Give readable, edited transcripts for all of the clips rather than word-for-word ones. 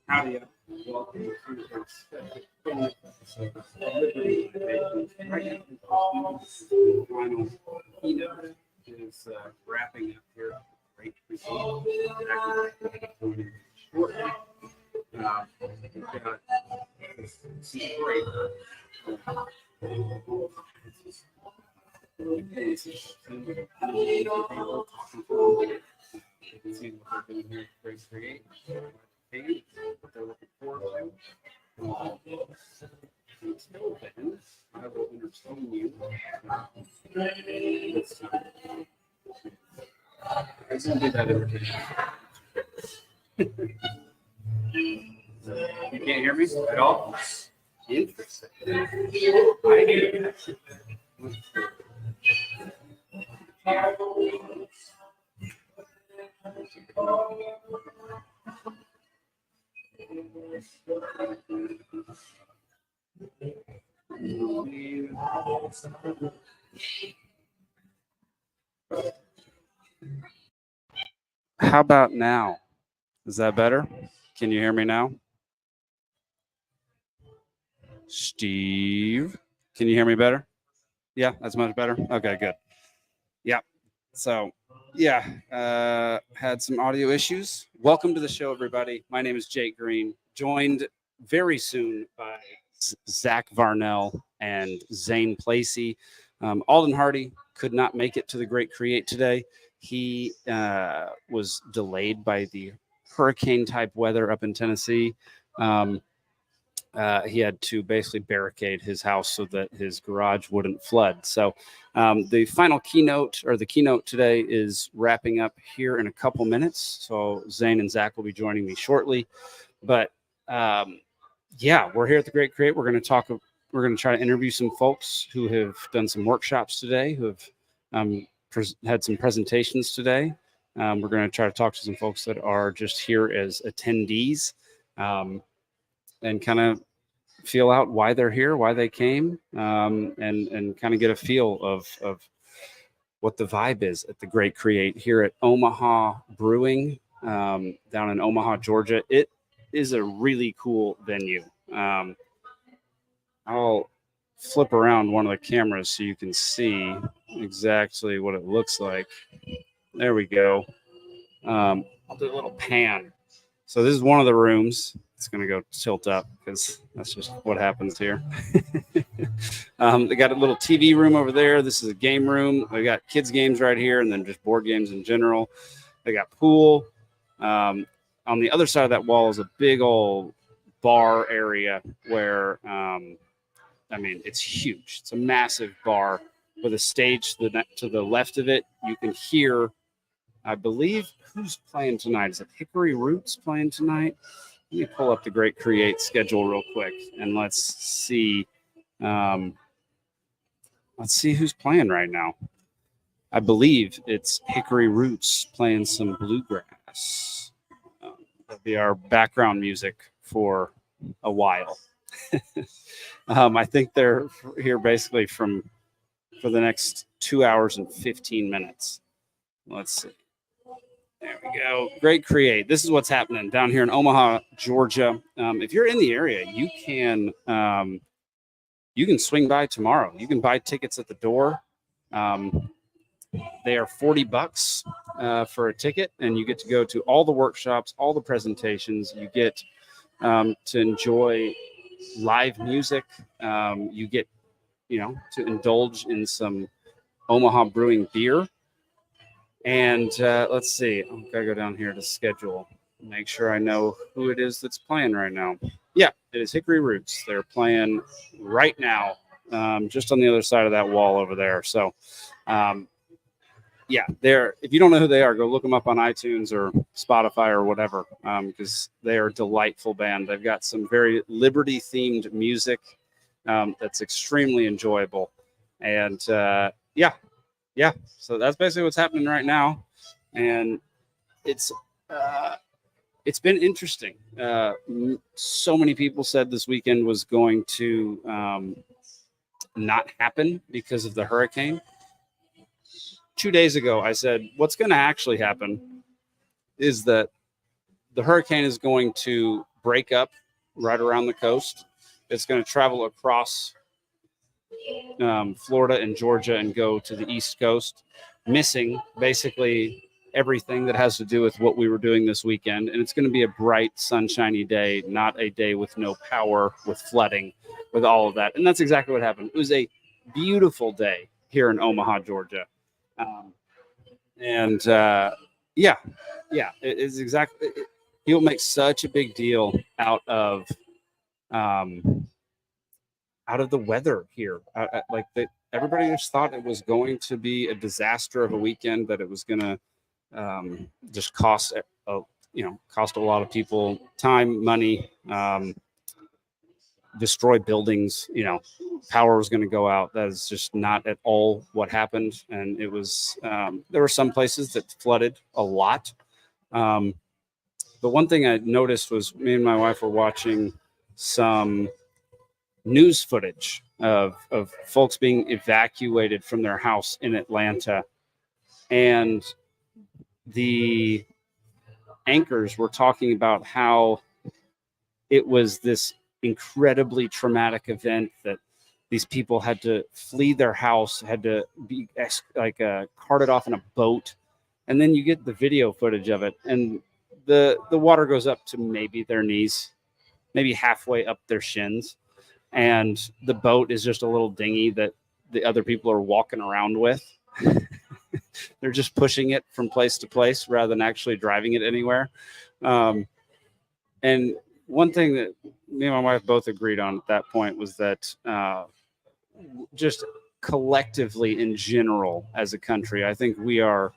Howdy, welcome to the special Liberty Debate. Right now, the final keynote is wrapping up here. Great result. Shortly. We've got some great you can see what they're doing here at Great Create. What they're looking forward to. Until then, I will entertain you. I just want to do that invitation. You can't hear me at all? Interesting. I do. How about now? Is that better? Can you hear me now? Steve, can you hear me better? Yeah, that's much better. Okay, good. Yeah. So, had some audio issues. Welcome to the show, everybody. My name is Jake Green, joined very soon by Zach Varnell and Zane Placie. Alden Hardee could not make it to the Great Create today. He was delayed by the hurricane-type weather up in Tennessee. He had to basically barricade his house so that his garage wouldn't flood. So the final keynote, or the keynote today, is wrapping up here in a couple minutes. So Zane and Zach will be joining me shortly. But we're here at the Great Create. We're going to try to interview some folks who have done some workshops today, who have had some presentations today. We're going to try to talk to some folks that are just here as attendees. And kind of feel out why they're here, why they came, and kind of get a feel of what the vibe is at the Great Create here at Omaha Brewing down in Omaha, Georgia. It is a really cool venue. I'll flip around one of the cameras so you can see exactly what it looks like. There we go. I'll do a little pan. So this is one of the rooms. It's going to go tilt up because that's just what happens here. They got a little TV room over there. This is a game room. We got kids games right here, and then just board games in general. They got pool. On the other side of that wall is a big old bar area where, it's huge. It's a massive bar with a stage to the left of it. You can hear, I believe, who's playing tonight? Is it Hickory Roots playing tonight? Let me pull up the Great Create schedule real quick, and let's see who's playing right now. I believe it's Hickory Roots playing some bluegrass. That'll be our background music for a while. I think they're here basically for the next 2 hours and 15 minutes. Let's see. There we go. Great Create. This is what's happening down here in Omaha, Georgia. If you're in the area, you can swing by tomorrow. You can buy tickets at the door. They are $40 for a ticket, and you get to go to all the workshops, all the presentations. You get to enjoy live music. You get, to indulge in some Omaha Brewing beer. And let's see. I've got to go down here to schedule. Make sure I know who it is that's playing right now. Yeah, it is Hickory Roots. They're playing right now, just on the other side of that wall over there. So, they're. If you don't know who they are, go look them up on iTunes or Spotify or whatever, because they are a delightful band. They've got some very Liberty-themed music that's extremely enjoyable. And, so that's basically what's happening right now, and it's been interesting. So many people said this weekend was going to not happen because of the hurricane. 2 days ago, I said, what's going to actually happen is that the hurricane is going to break up right around the coast. It's going to travel across Florida and Georgia and go to the East Coast, missing basically everything that has to do with what we were doing this weekend. And it's going to be a bright, sunshiny day, not a day with no power, with flooding, with all of that. And that's exactly what happened. It was a beautiful day here in Omaha, Georgia. It is exactly. He'll make such a big deal out of the weather here. Everybody just thought it was going to be a disaster of a weekend, that it was going to just cost a lot of people time, money, destroy buildings. Power was going to go out. That is just not at all what happened. And it was there were some places that flooded a lot. But one thing I noticed was, me and my wife were watching some news footage of folks being evacuated from their house in Atlanta, and the anchors were talking about how it was this incredibly traumatic event, that these people had to flee their house, had to be carted off in a boat. And then you get the video footage of it, and the water goes up to maybe their knees, maybe halfway up their shins. And the boat is just a little dinghy that the other people are walking around with. They're just pushing it from place to place rather than actually driving it anywhere. And one thing that me and my wife both agreed on at that point was that just collectively in general as a country, I think we are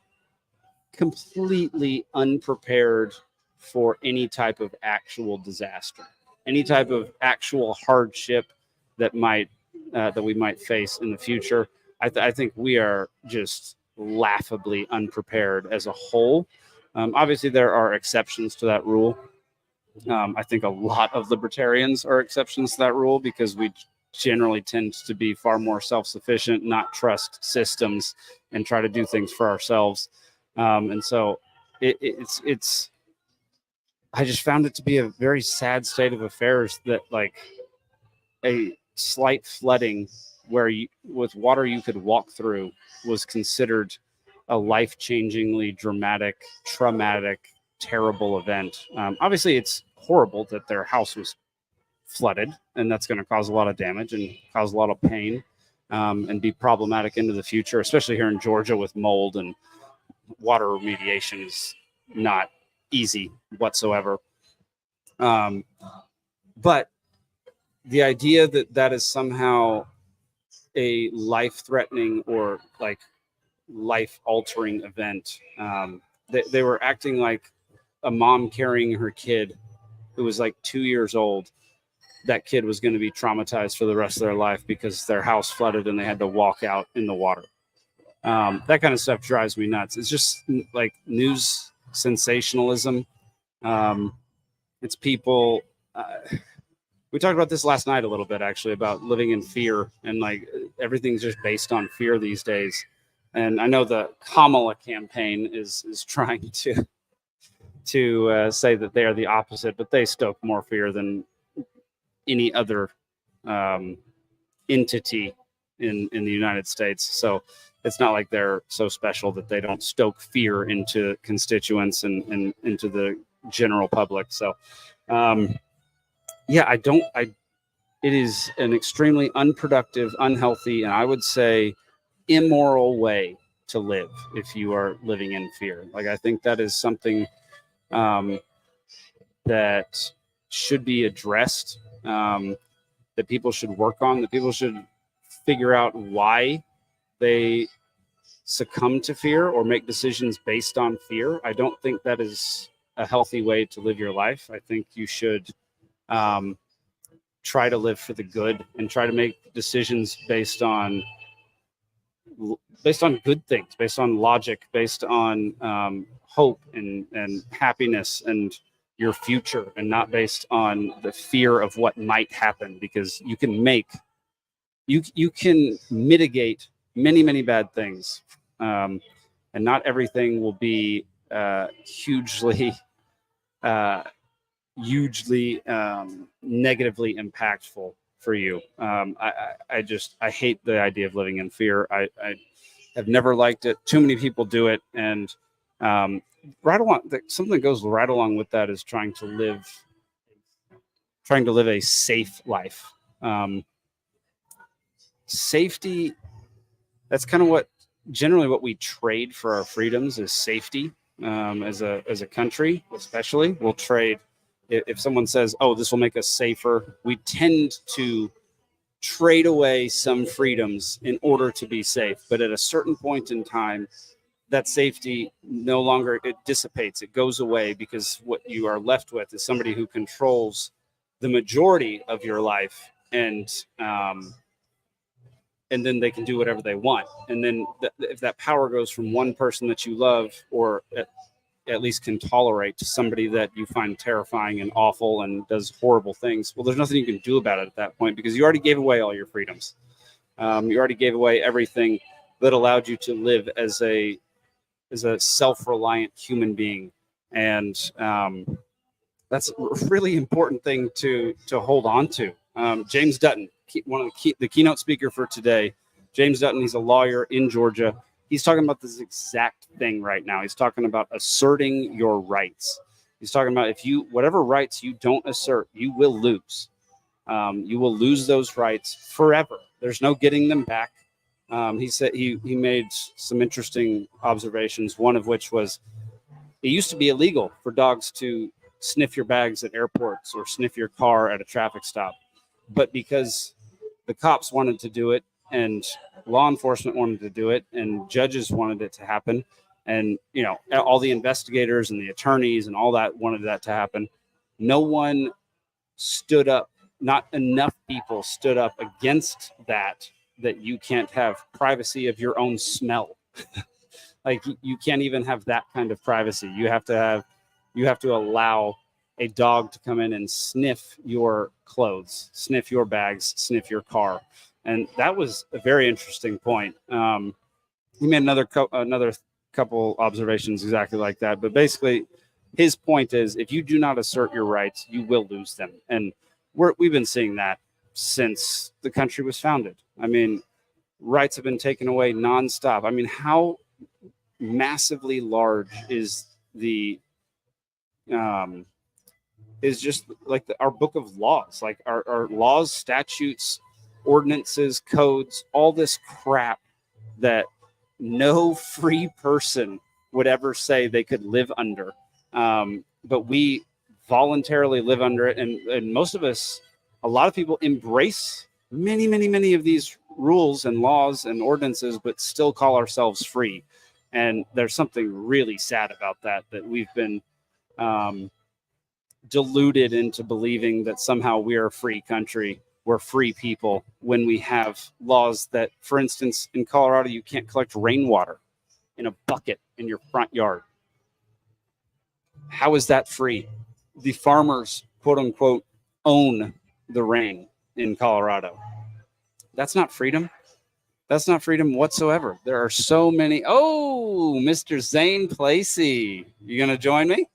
completely unprepared for any type of actual disaster, any type of actual hardship that we might face in the future. I think we are just laughably unprepared as a whole. Obviously, there are exceptions to that rule. I think a lot of libertarians are exceptions to that rule, because we generally tend to be far more self-sufficient, not trust systems, and try to do things for ourselves. And so it's I just found it to be a very sad state of affairs that, like, a slight flooding with water you could walk through was considered a life-changingly dramatic, traumatic, terrible event. Obviously, it's horrible that their house was flooded, and that's going to cause a lot of damage and cause a lot of pain, and be problematic into the future, especially here in Georgia with mold, and water remediation is not easy whatsoever. But the idea that is somehow a life-threatening or like life-altering event, they were acting like a mom carrying her kid who was like 2 years old. That kid was going to be traumatized for the rest of their life because their house flooded and they had to walk out in the water. That kind of stuff drives me nuts. It's just like news sensationalism. It's people. We talked about this last night a little bit, actually, about living in fear, and like everything's just based on fear these days. And I know the Kamala campaign is trying to say that they are the opposite, but they stoke more fear than any other entity in the United States. So it's not like they're so special that they don't stoke fear into constituents and into the general public. So it is an extremely unproductive, unhealthy, and I would say immoral way to live if you are living in fear. Like, I think that is something that should be addressed, that people should work on, that people should figure out why they succumb to fear or make decisions based on fear. I don't think that is a healthy way to live your life. I think you should try to live for the good and try to make decisions based on good things, based on logic, based on hope and happiness and your future, and not based on the fear of what might happen, because you can mitigate many bad things, and not everything will be hugely hugely negatively impactful for you. I hate the idea of living in fear. I have never liked it. Too many people do it, and right along something that goes right along with that is trying to live a safe life. Safety. That's kind of what we trade for our freedoms is safety. As a country, especially, we'll trade. If someone says, "Oh, this will make us safer," we tend to trade away some freedoms in order to be safe. But at a certain point in time, that safety no longer, it dissipates, it goes away, because what you are left with is somebody who controls the majority of your life, and then they can do whatever they want. And then if that power goes from one person that you love, or at least can tolerate, to somebody that you find terrifying and awful and does horrible things, well, there's nothing you can do about it at that point, because you already gave away all your freedoms. You already gave away everything that allowed you to live as a self-reliant human being. And that's a really important thing to hold on to. James Dutton, one of the keynote speaker for today, James Dutton, he's a lawyer in Georgia. He's talking about this exact thing right now. He's talking about asserting your rights. He's talking about whatever rights you don't assert, you will lose. You will lose those rights forever. There's no getting them back. He said he made some interesting observations. One of which was, it used to be illegal for dogs to sniff your bags at airports or sniff your car at a traffic stop. But because the cops wanted to do it, and law enforcement wanted to do it, and judges wanted it to happen, and all the investigators and the attorneys and all that wanted that to happen, no one stood up. Not enough people stood up against that you can't have privacy of your own smell. Like, you can't even have that kind of privacy. You have to allow a dog to come in and sniff your clothes, sniff your bags, sniff your car. And that was a very interesting point. He made another couple observations exactly like that. But basically, his point is, if you do not assert your rights, you will lose them. And we've been seeing that since the country was founded. I mean, rights have been taken away nonstop. I mean, how massively large is just like our book of laws, like our laws, statutes, ordinances, codes, all this crap that no free person would ever say they could live under. But we voluntarily live under it. And most of us, a lot of people embrace many of these rules and laws and ordinances, but still call ourselves free. And there's something really sad about that we've been deluded into believing that somehow we're a free country, we're free people, when we have laws that, for instance, in Colorado, you can't collect rainwater in a bucket in your front yard. How is that free? The farmers, quote unquote, own the rain in Colorado. That's not freedom. That's not freedom whatsoever. There are so many. Oh, Mr. Zane Placie, you going to join me?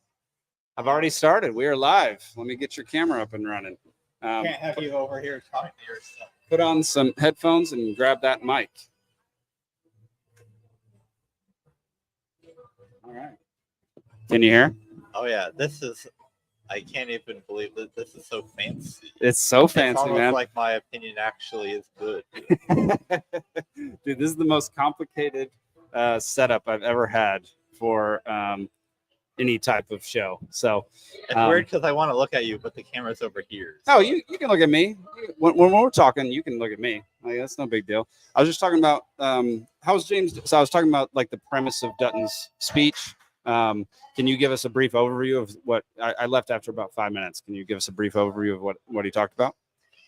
I've already started. We are live. Let me get your camera up and running. Can't have you over here talking to yourself. Put on some headphones and grab that mic. All right. Can you hear? Oh, yeah. I can't even believe that this is so fancy. It's so fancy, it's almost man. Like my opinion actually is good. Dude, this is the most complicated setup I've ever had for any type of show. So it's weird because I want to look at you, but the camera's over here. So. Oh, you can look at me. When we're talking, you can look at me. Like, that's no big deal. I was just talking about how's James. So I was talking about like the premise of Dutton's speech. Can you give us a brief overview of what I left after about 5 minutes? Can you give us a brief overview of what he talked about?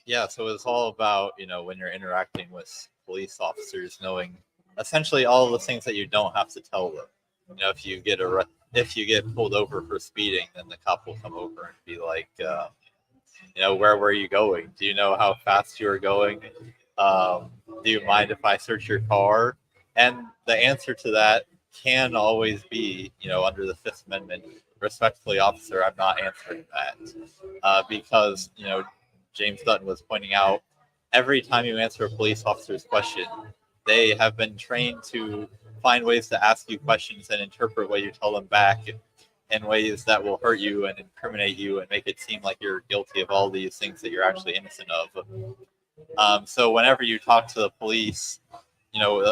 Yeah, so it's all about, when you're interacting with police officers, knowing essentially all of the things that you don't have to tell them. If you get pulled over for speeding, then the cop will come over and be like, where were you going? Do you know how fast you were going? Do you mind if I search your car? And the answer to that can always be, under the Fifth Amendment, respectfully, officer, I'm not answering that. Because, James Dutton was pointing out, every time you answer a police officer's question, they have been trained to find ways to ask you questions and interpret what you tell them back in ways that will hurt you and incriminate you and make it seem like you're guilty of all these things that you're actually innocent of. So whenever you talk to the police,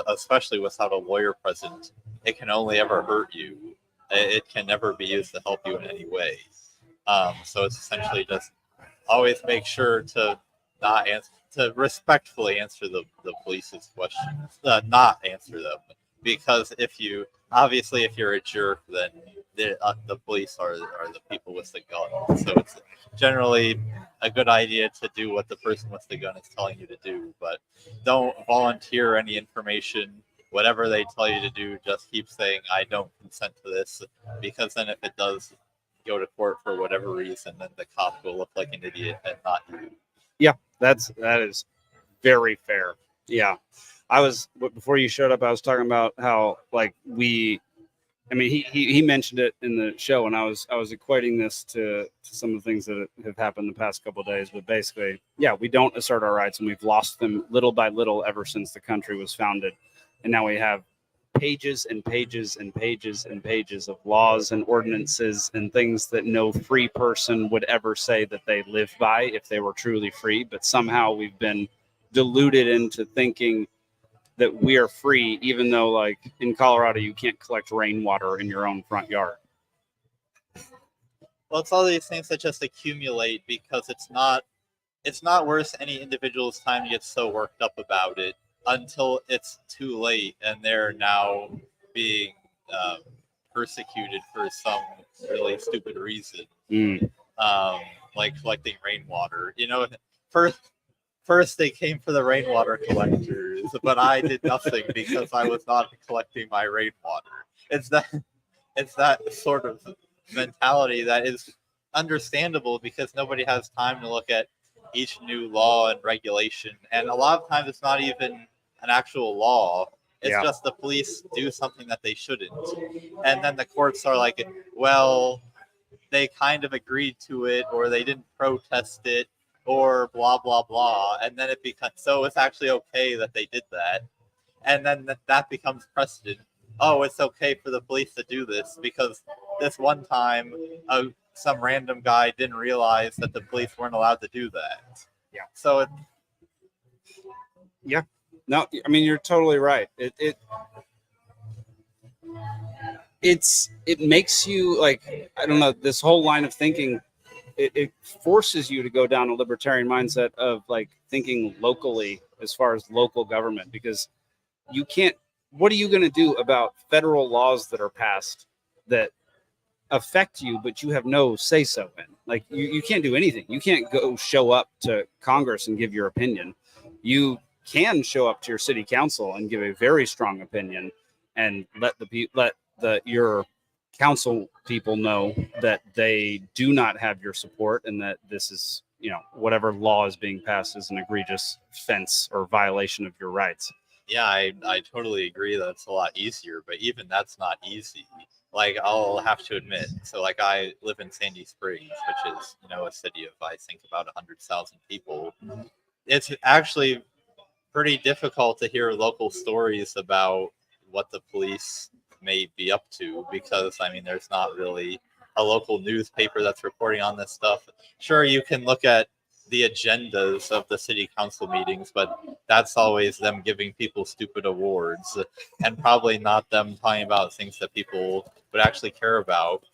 especially without a lawyer present, it can only ever hurt you. It can never be used to help you in any way. So it's essentially just always make sure to not answer, to respectfully answer the police's questions, not answer them. Because if you're a jerk, then the police are the people with the gun. So it's generally a good idea to do what the person with the gun is telling you to do, but don't volunteer any information. Whatever they tell you to do, just keep saying, I don't consent to this, because then if it does go to court for whatever reason, then the cop will look like an idiot and not you. Yeah, that is very fair. Yeah. Before you showed up, I was talking about how he mentioned it in the show, and I was equating this to some of the things that have happened the past couple of days. But basically, yeah, we don't assert our rights, and we've lost them little by little ever since the country was founded. And now we have pages and pages and pages and pages of laws and ordinances and things that no free person would ever say that they live by if they were truly free. But somehow we've been deluded into thinking that we are free, even though, like, in Colorado, you can't collect rainwater in your own front yard. Well, it's all these things that just accumulate because it's not worth any individual's time to get so worked up about it until it's too late and they're now being persecuted for some really stupid reason, like collecting rainwater. First they came for the rainwater collectors, but I did nothing because I was not collecting my rainwater. It's that sort of mentality that is understandable because nobody has time to look at each new law and regulation. And a lot of times it's not even an actual law. It's just the police do something that they shouldn't. And then the courts are like, well, they kind of agreed to it, or they didn't protest it, or blah, blah, blah. And then it becomes, so it's actually okay that they did that. And then that becomes precedent. Oh, it's okay for the police to do this because this one time some random guy didn't realize that the police weren't allowed to do that. Yeah. So yeah. No, I mean, you're totally right. It makes you, like, I don't know, this whole line of thinking, it forces you to go down a libertarian mindset of, like, thinking locally as far as local government, because you can't, what are you going to do about federal laws that are passed that affect you, but you have no say so in? Like, you can't do anything. You can't go show up to Congress and give your opinion. You can show up to your city council and give a very strong opinion and let your council people know that they do not have your support and that this is, whatever law is being passed is an egregious offense or violation of your rights. Yeah, I totally agree that it's a lot easier, but even that's not easy. Like, I'll have to admit, so, like, I live in Sandy Springs, which is, a city of, I think, about 100,000 people. It's actually pretty difficult to hear local stories about what the police may be up to because, I mean, there's not really a local newspaper that's reporting on this stuff. Sure, you can look at the agendas of the city council meetings, but that's always them giving people stupid awards and probably not them talking about things that people would actually care about.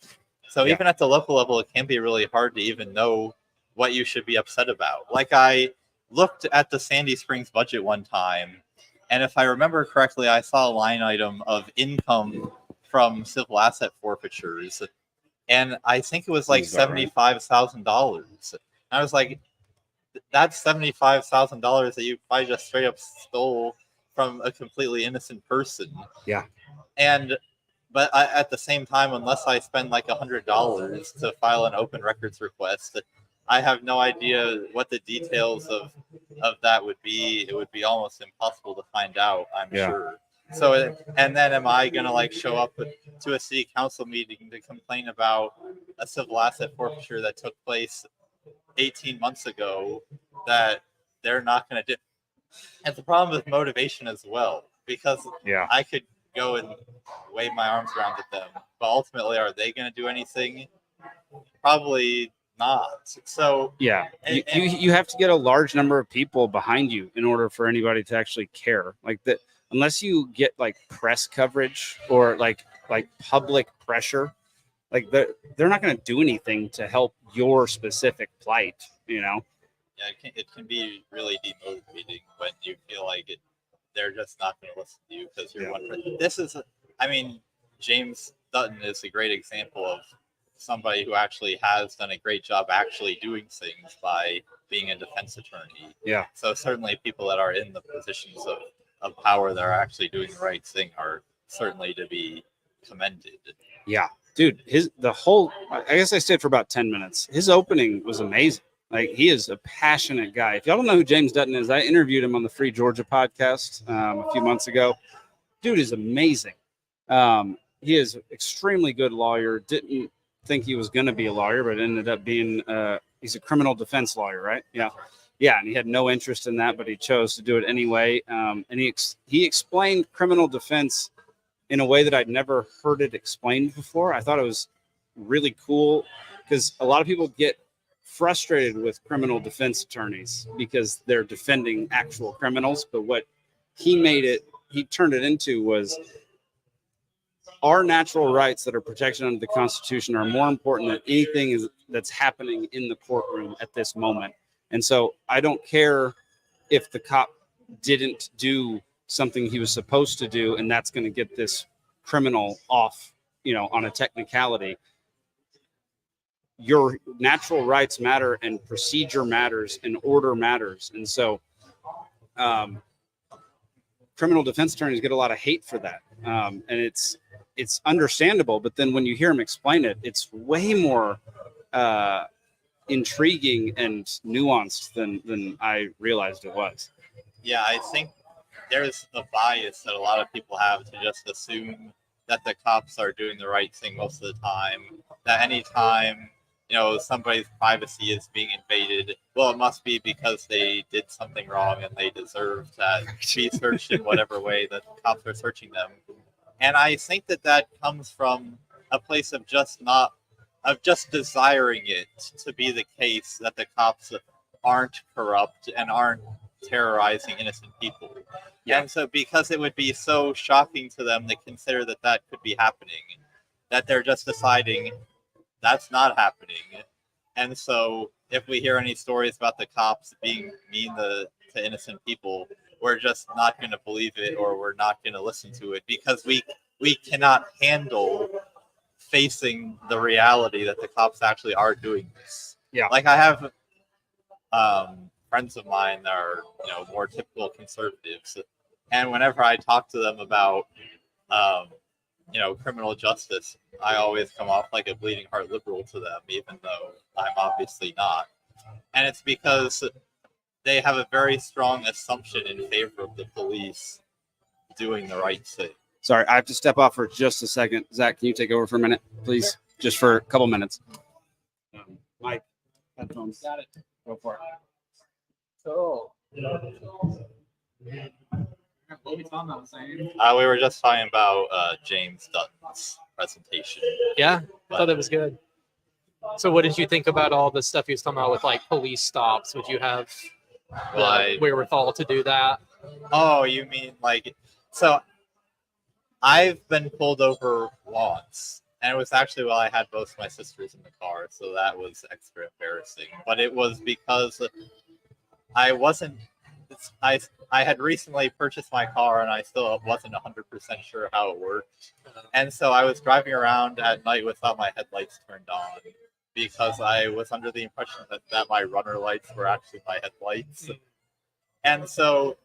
So even at the local level, it can be really hard to even know what you should be upset about. Like, I looked at the Sandy Springs budget one time, and if I remember correctly, I saw a line item of income from civil asset forfeitures, and I think it was like $75,000. I was like, that's $75,000 that you probably just straight up stole from a completely innocent person. Yeah. But at the same time, unless I spend like $100 to file an open records request, I have no idea what the details of that would be. It would be almost impossible to find out, I'm sure. And then am I gonna like show up to a city council meeting to complain about a civil asset forfeiture that took place 18 months ago that they're not gonna do? And the problem with motivation as well, because Yeah. I could go and wave my arms around at them, but ultimately, are they gonna do anything? Probably not. So Yeah, and, you have to get a large number of people behind you in order for anybody to actually care. Like that, unless you get like press coverage or like public pressure, like they're not going to do anything to help your specific plight. You know? yeah, it can be really demotivating when you feel like they're just not going to listen to you because you're one person. I mean, James Dutton is a great example of somebody who actually has done a great job actually doing things by being a defense attorney. Yeah. So certainly people that are in the positions of power that are actually doing the right thing are certainly to be commended. Yeah, dude, I guess I stayed for about 10 minutes. His opening was amazing. Like, he is a passionate guy. If y'all don't know who James Dutton is, I interviewed him on the Free Georgia podcast a few months ago. Dude is amazing. He is an extremely good lawyer. Didn't think he was going to be a lawyer, but ended up being he's a criminal defense lawyer, right? Yeah. Yeah, and he had no interest in that, but he chose to do it anyway. And he explained criminal defense in a way that I'd never heard it explained before. I thought it was really cool because a lot of people get frustrated with criminal defense attorneys because they're defending actual criminals. But what he turned it into was our natural rights that are protected under the Constitution are more important than anything that's happening in the courtroom at this moment. And so I don't care if the cop didn't do something he was supposed to do, and that's going to get this criminal off, on a technicality. Your natural rights matter, and procedure matters, and order matters. And so criminal defense attorneys get a lot of hate for that. And it's understandable, but then when you hear him explain it, it's way more intriguing and nuanced than I realized it was. Yeah, I think there's a bias that a lot of people have to just assume that the cops are doing the right thing most of the time. That anytime, somebody's privacy is being invaded, well, it must be because they did something wrong and they deserve to be searched in whatever way that the cops are searching them. And I think that comes from a place of just desiring it to be the case that the cops aren't corrupt and aren't terrorizing innocent people. Yeah. And so because it would be so shocking to them to consider that could be happening, that they're just deciding that's not happening. And so if we hear any stories about the cops being mean to innocent people, we're just not going to believe it, or we're not going to listen to it because we cannot handle facing the reality that the cops actually are doing this. Yeah. Like I have friends of mine that are, more typical conservatives. And whenever I talk to them about, criminal justice, I always come off like a bleeding heart liberal to them, even though I'm obviously not. And it's because they have a very strong assumption in favor of the police doing the right thing. Sorry, I have to step off for just a second. Zach, can you take over for a minute, please? Sure. Just for a couple minutes. Mike, headphones. Got it. Go for it. Cool. What are we talking about, Zane? We were just talking about James Dutton's presentation. Yeah, I thought it was good. So what did you think about all the stuff he was talking about with like police stops? Would you have the wherewithal to do that? Oh, you mean so I've been pulled over once, and it was actually while I had both my sisters in the car, so that was extra embarrassing. But it was because I had recently purchased my car, and I still wasn't 100% sure how it worked. And so I was driving around at night without my headlights turned on because I was under the impression that my runner lights were actually my headlights. And so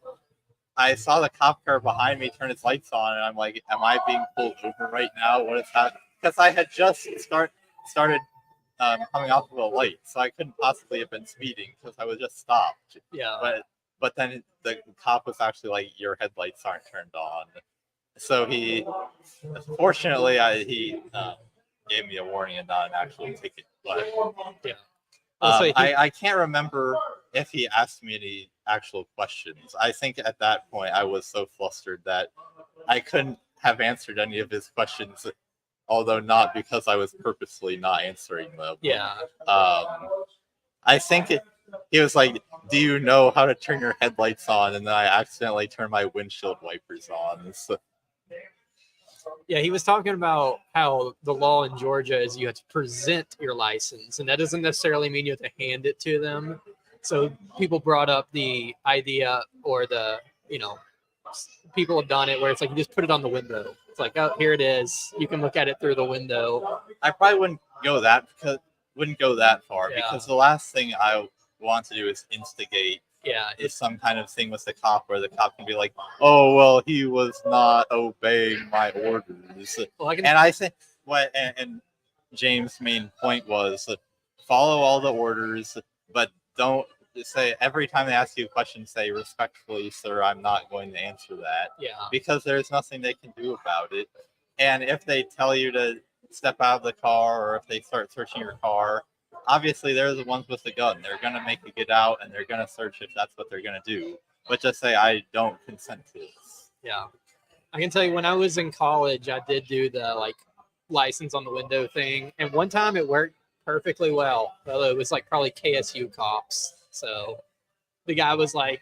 I saw the cop car behind me turn its lights on, and I'm like, am I being pulled over right now? What is happening? Because I had just started coming off of a light, so I couldn't possibly have been speeding because I was just stopped. Yeah. But then the cop was actually like, your headlights aren't turned on. So fortunately, he gave me a warning and not an actual ticket. But Yeah. So I can't remember if he asked me any actual questions. I think at that point I was so flustered that I couldn't have answered any of his questions, although not because I was purposely not answering them. Yeah. I think he was like, "Do you know how to turn your headlights on?" And then I accidentally turned my windshield wipers on. So, Yeah, he was talking about how the law in Georgia is you have to present your license, and that doesn't necessarily mean you have to hand it to them. So people brought up the idea, or people have done it where it's like you just put it on the window. It's like, oh, here it is. You can look at it through the window. I probably wouldn't go that far because the last thing I want to do is instigate some kind of thing with the cop where the cop can be like, "Oh, well, he was not obeying my orders." Well, I think and James' main point was follow all the orders, but don't say every time they ask you a question, say respectfully, "Sir, I'm not going to answer that." Yeah. Because there's nothing they can do about it. And if they tell you to step out of the car, or if they start searching your car, obviously they're the ones with the gun. They're going to make you get out and they're going to search if that's what they're going to do. But just say, "I don't consent to this." Yeah. I can tell you when I was in college, I did do the license on the window thing. And one time it worked perfectly well. Although it was probably KSU cops. So the guy was like,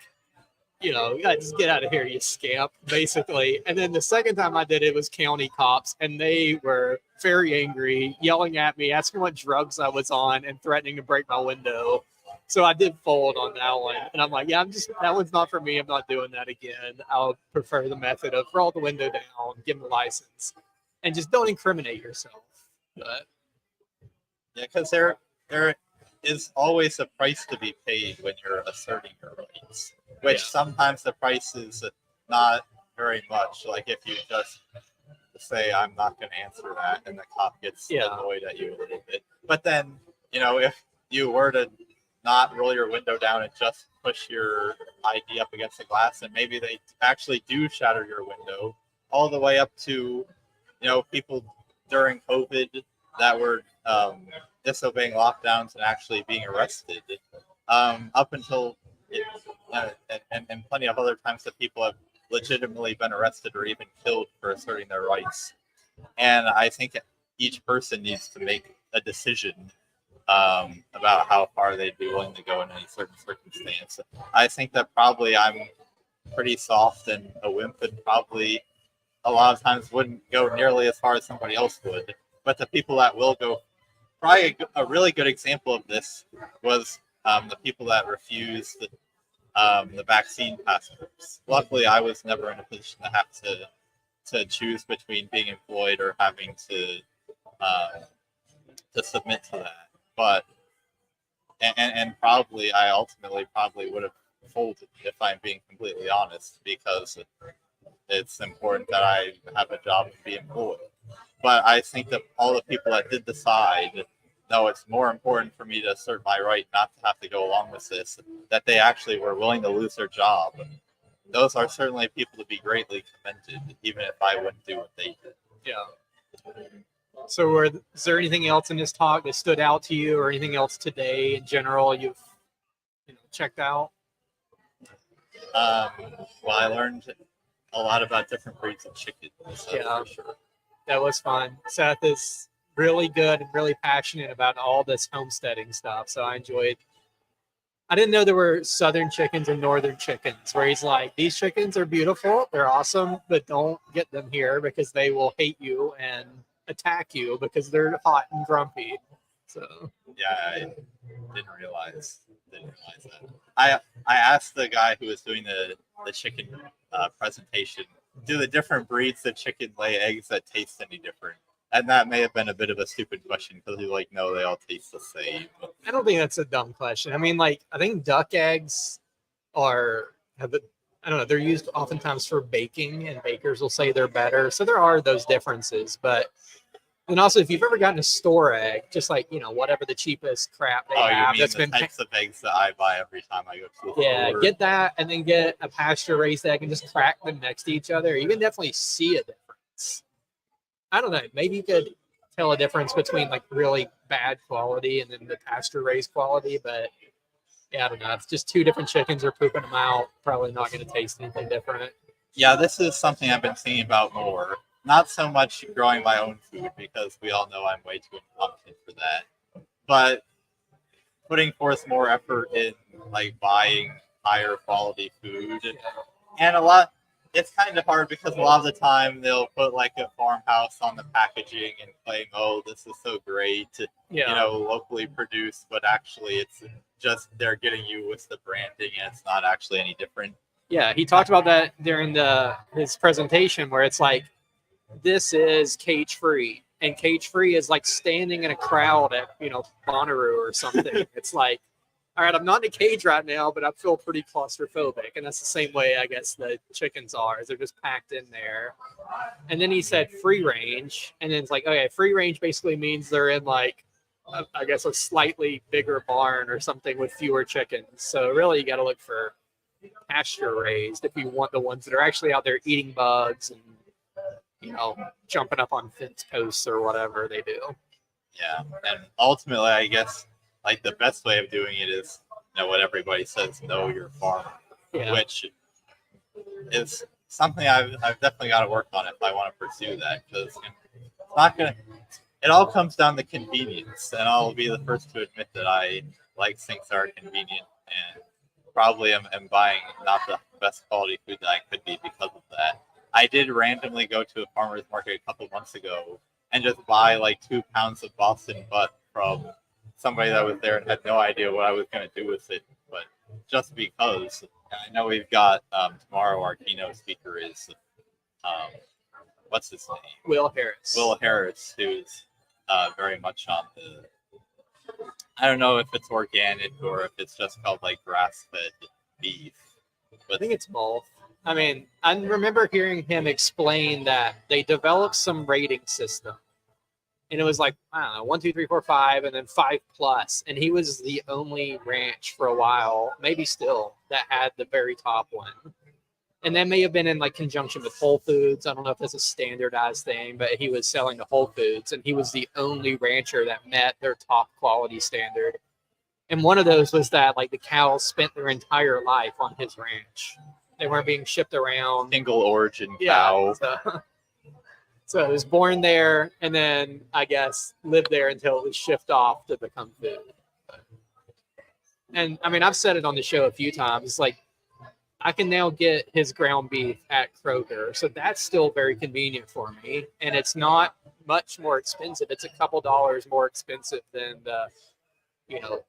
just get out of here, you scamp, basically. And then the second time I did it was county cops, and they were very angry, yelling at me, asking what drugs I was on, and threatening to break my window. So I did fold on that one. And I'm like, that one's not for me. I'm not doing that again. I'll prefer the method of roll the window down, give them a license, and just don't incriminate yourself. But yeah, because there is always a price to be paid when you're asserting your rights, which sometimes the price is not very much. Like if you just say, "I'm not going to answer that," and the cop gets annoyed at you a little bit. But then, if you were to not roll your window down and just push your ID up against the glass, and maybe they actually do shatter your window, all the way up to, people during COVID that were disobeying lockdowns and actually being arrested, up until and plenty of other times that people have legitimately been arrested or even killed for asserting their rights. And I think each person needs to make a decision about how far they'd be willing to go in any certain circumstance. I think that probably I'm pretty soft and a wimp, and probably a lot of times wouldn't go nearly as far as somebody else would. But the people that will go, probably a really good example of this was the people that refused the vaccine passports. Luckily, I was never in a position to have to choose between being employed or having to submit to that. But and probably I ultimately would have folded, if I'm being completely honest, because it's important that I have a job and be employed. But I think that all the people that did decide, no, it's more important for me to assert my right not to have to go along with this, that they actually were willing to lose their job. Those are certainly people to be greatly commended, even if I wouldn't do what they did. Yeah. So is there anything else in this talk that stood out to you, or anything else today in general you've checked out? Well, I learned a lot about different breeds of chickens. Yeah, for sure. That was fun. Seth is really good and really passionate about all this homesteading stuff. So I didn't know there were southern chickens and northern chickens, where he's like, these chickens are beautiful, they're awesome, but don't get them here because they will hate you and attack you because they're hot and grumpy. So yeah, I didn't realize that. I asked the guy who was doing the chicken presentation, do the different breeds of chicken lay eggs that taste any different? And that may have been a bit of a stupid question, because he's like, no, they all taste the same. I don't think that's a dumb question. I mean, I think duck eggs I don't know, they're used oftentimes for baking, and bakers will say they're better. So there are those differences, but And also, if you've ever gotten a store egg, just like, whatever the cheapest crap they Oh, you have mean that's the been types of eggs that I buy every time I go to the yeah, store? get that and then get a pasture raised egg and just crack them next to each other. You can definitely see a difference. I don't know. Maybe you could tell a difference between like really bad quality and then the pasture raised quality, but yeah, I don't know. It's just two different chickens are pooping them out. Probably not going to taste anything different. Yeah, this is something I've been thinking about more. Not so much growing my own food, because we all know I'm way too incompetent for that. But putting forth more effort in like buying higher quality food. And it's kind of hard because a lot of the time they'll put like a farmhouse on the packaging and claim, oh, this is so great, locally produced, but actually it's just they're getting you with the branding and it's not actually any different. Yeah, he talked about that during his presentation where it's like, this is cage free, and cage free is like standing in a crowd at Bonnaroo or something. It's like, all right, I'm not in a cage right now, but I feel pretty claustrophobic, and that's the same way I guess the chickens are. They're just packed in there. And then he said free range, and then it's like, okay, free range basically means they're in like I guess a slightly bigger barn or something with fewer chickens. So really, you got to look for pasture raised if you want the ones that are actually out there eating bugs and jumping up on fence posts or whatever they do. Yeah, and ultimately, I guess like the best way of doing it is what everybody says: know your farm, which is something I've definitely got to work on if I want to pursue that, because it's not gonna. It all comes down to convenience, and I'll be the first to admit that I like things that are convenient, and probably am buying not the best quality food that I could be because of that. I did randomly go to a farmer's market a couple months ago and just buy like 2 pounds of Boston butt from somebody that was there and had no idea what I was going to do with it. But just because, and I know we've got tomorrow our keynote speaker is, what's his name? Will Harris. Will Harris, who's very much on the, I don't know if it's organic or if it's just called like grass-fed beef. But I think it's both. I mean, I remember hearing him explain that they developed some rating system, and it was like, I don't know, 1, 2, 3, 4, 5, and then 5+. And he was the only ranch for a while, maybe still, that had the very top one. And that may have been in like conjunction with Whole Foods. I don't know if it's a standardized thing, but he was selling to Whole Foods, and he was the only rancher that met their top quality standard. And one of those was that like the cows spent their entire life on his ranch. They weren't being shipped around. Single origin cow. Yeah, so it was born there, and then I guess lived there until it was shipped off to become food. And I mean, I've said it on the show a few times. It's like I can now get his ground beef at Kroger, so that's still very convenient for me, and it's not much more expensive. It's a couple dollars more expensive than the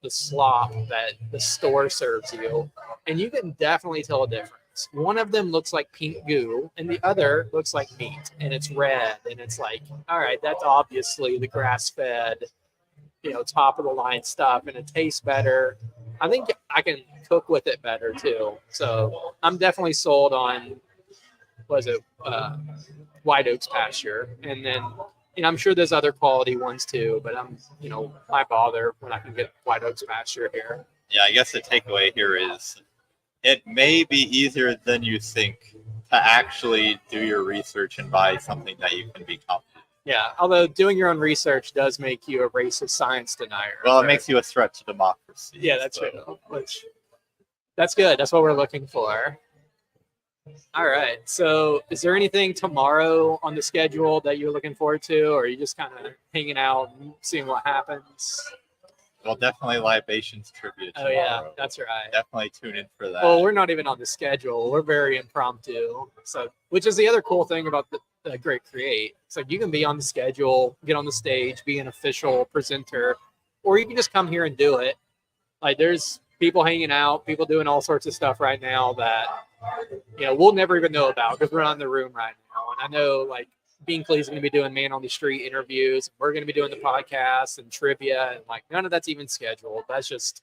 slop that the store serves you, and you can definitely tell a difference. One of them looks like pink goo, and the other looks like meat, and it's red, and it's like, all right, that's obviously the grass-fed, top of the line stuff, and it tastes better. I think I can cook with it better too. So I'm definitely sold on, White Oaks pasture, and then I'm sure there's other quality ones too, but why bother when I can get White Oaks pasture here? Yeah, I guess the takeaway here is it may be easier than you think to actually do your research and buy something that you can be confident. Yeah, although doing your own research does make you a racist science denier. Well, it makes you a threat to democracy. Yeah, that's true. That's good. That's what we're looking for. All right. So is there anything tomorrow on the schedule that you're looking forward to, or are you just kind of hanging out and seeing what happens? Well, definitely libations trivia tomorrow. Oh, yeah, that's right. Definitely tune in for that. Well, we're not even on the schedule. We're very impromptu. So, which is the other cool thing about the Great Create. It's like you can be on the schedule, get on the stage, be an official presenter, or you can just come here and do it. Like there's people hanging out, people doing all sorts of stuff right now that we'll never even know about because we're not in the room right now. And I know like Binkley's going to be doing Man on the Street interviews. We're going to be doing the podcast and trivia, and like none of that's even scheduled. That's just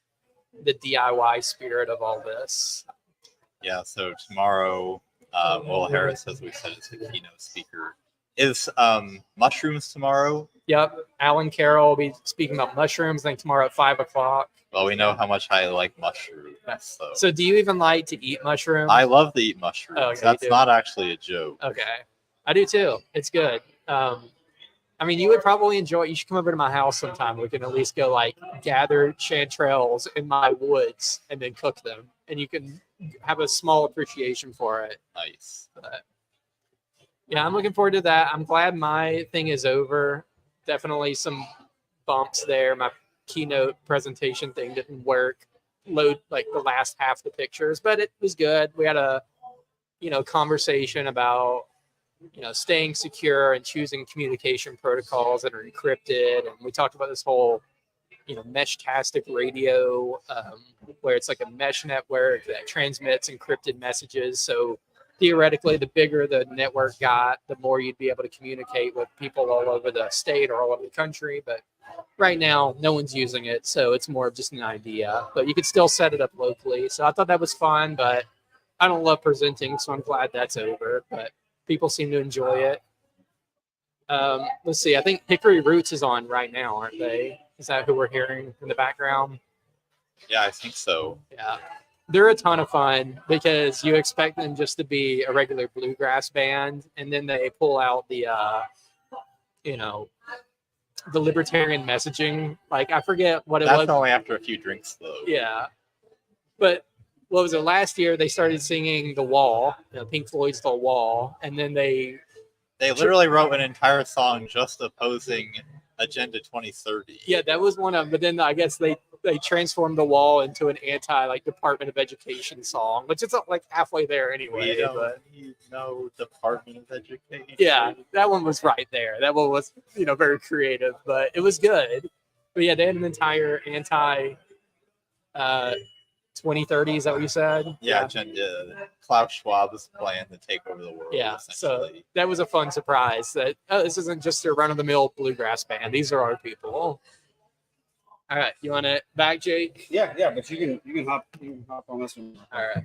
the DIY spirit of all this. Yeah. So tomorrow, Will Harris, as we said, is the keynote speaker. Is mushrooms tomorrow? Yep. Alan Carroll will be speaking about mushrooms, I think tomorrow at 5 o'clock. Well, we know how much I like mushrooms. So do you even like to eat mushrooms? I love to eat mushrooms. Oh, okay, That's you do. not actually a joke. Okay. I do too. It's good. I mean, you would probably enjoy it. You should come over to my house sometime. We can at least go like gather chanterelles in my woods and then cook them. And you can have a small appreciation for it. Nice. But yeah, I'm looking forward to that. I'm glad my thing is over. Definitely some bumps there. My keynote presentation thing didn't work. Load like the last half of the pictures, but it was good. We had a, conversation about, staying secure and choosing communication protocols that are encrypted. And we talked about this whole, mesh-tastic radio, where it's like a mesh network that transmits encrypted messages. So theoretically, the bigger the network got, the more you'd be able to communicate with people all over the state or all over the country. But right now, no one's using it, so it's more of just an idea. But you could still set it up locally. So I thought that was fun, but I don't love presenting, so I'm glad that's over. But people seem to enjoy it. Let's see. I think Hickory Roots is on right now, aren't they? Is that who we're hearing in the background? Yeah, I think so. Yeah. They're a ton of fun because you expect them just to be a regular bluegrass band, and then they pull out the, the libertarian messaging. Like, I forget what it was. That's only after a few drinks, though. Yeah. But what was it? Last year, they started singing The Wall, Pink Floyd's The Wall, and then they literally wrote an entire song just opposing Agenda 2030. Yeah, that was one of them. But then I guess they transformed The Wall into an Department of Education song, which is like halfway there anyway. We don't need no Department of Education. Yeah, that one was right there. That one was, very creative, but it was good. But yeah, they had an entire 2030. Is that what you said? Yeah, Agenda. Klaus Schwab is planning to take over the world. Yeah, so that was a fun surprise that this isn't just a run-of-the-mill bluegrass band. These are our people. All right, you want it back, Jake? Yeah, but you can hop on this one. All right.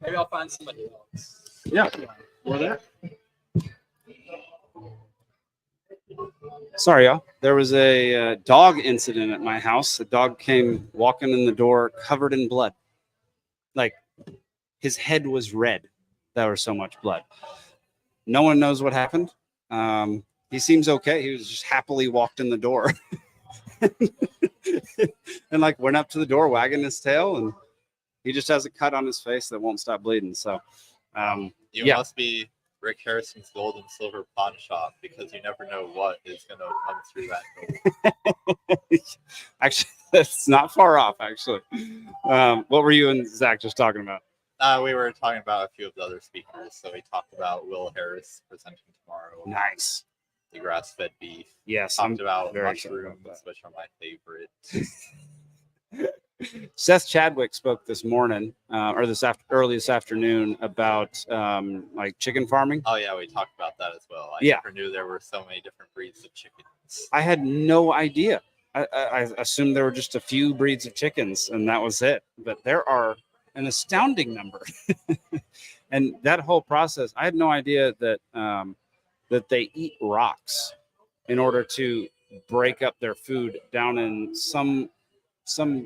Maybe I'll find somebody else. Yeah, or that. Sorry, y'all. There was a dog incident at my house. A dog came walking in the door covered in blood. Like, his head was red. There was so much blood. No one knows what happened. He seems okay. He was just happily walked in the door and like went up to the door wagging his tail, and he just has a cut on his face that won't stop bleeding. So you must be Rick Harrison's gold and silver pawn shop, because you never know what is going to come through that door. Actually, that's not far off, actually. What were you and Zach just talking about? We were talking about a few of the other speakers. So we talked about Will Harris presenting tomorrow. Nice. The grass-fed beef. Yes, Talked about very mushrooms, which are my favorite. Seth Chadwick spoke this morning, or early this afternoon, about like chicken farming. Oh yeah, we talked about that as well. I never knew there were so many different breeds of chickens. I had no idea. I assumed there were just a few breeds of chickens, and that was it. But there are an astounding number, and that whole process, I had no idea that that they eat rocks in order to break up their food down in some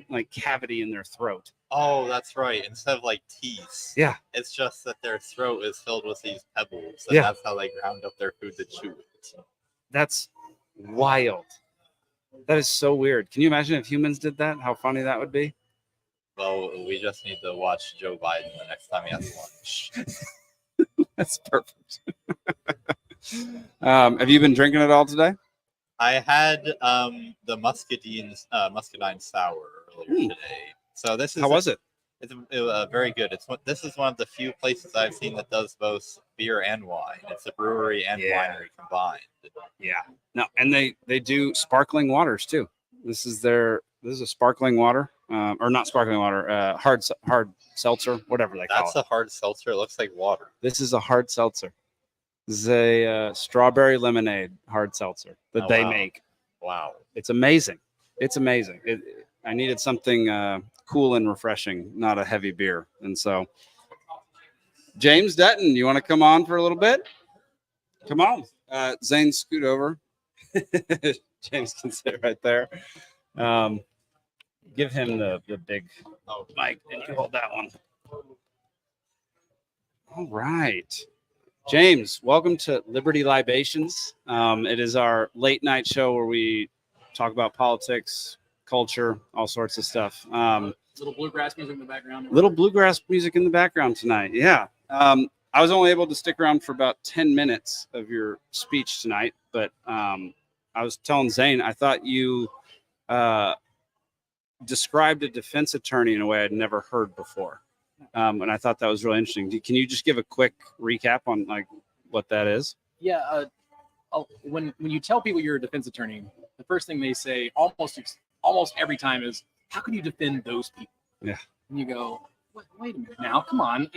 like cavity in their throat. Oh, that's right. Instead of like teeth. Yeah. It's just that their throat is filled with these pebbles, and that's how they ground up their food to chew it. That's wild. That is so weird. Can you imagine if humans did that? How funny that would be? Well, we just need to watch Joe Biden the next time he has lunch. That's perfect. Have you been drinking it all today? I had the muscadine sour earlier today. So this is how was it? It's very good. This is one of the few places I've seen that does both beer and wine. It's a brewery and winery combined. Yeah. No, and they do sparkling waters too. This is a sparkling water, or not sparkling water, hard seltzer, whatever they call it. That's a hard seltzer. It looks like water. This is a hard seltzer. This is a strawberry lemonade hard seltzer that they make. Wow. It's amazing. It's amazing. I needed something cool and refreshing, not a heavy beer. And so, James Dutton, you want to come on for a little bit? Come on. Zane, scoot over. James can sit right there. Give him the big mic, and you hold that one. All right. James, welcome to Liberty Libations. It is our late night show where we talk about politics, culture, all sorts of stuff. Little bluegrass music in the background. Little bluegrass music in the background tonight. Yeah. I was only able to stick around for about 10 minutes of your speech tonight, but I was telling Zane, I thought you described a defense attorney in a way I'd never heard before. And I thought that was really interesting. Can you just give a quick recap on like what that is? Yeah. When you tell people you're a defense attorney, the first thing they say almost every time is, how can you defend those people? Yeah. And you go, wait a minute now, come on.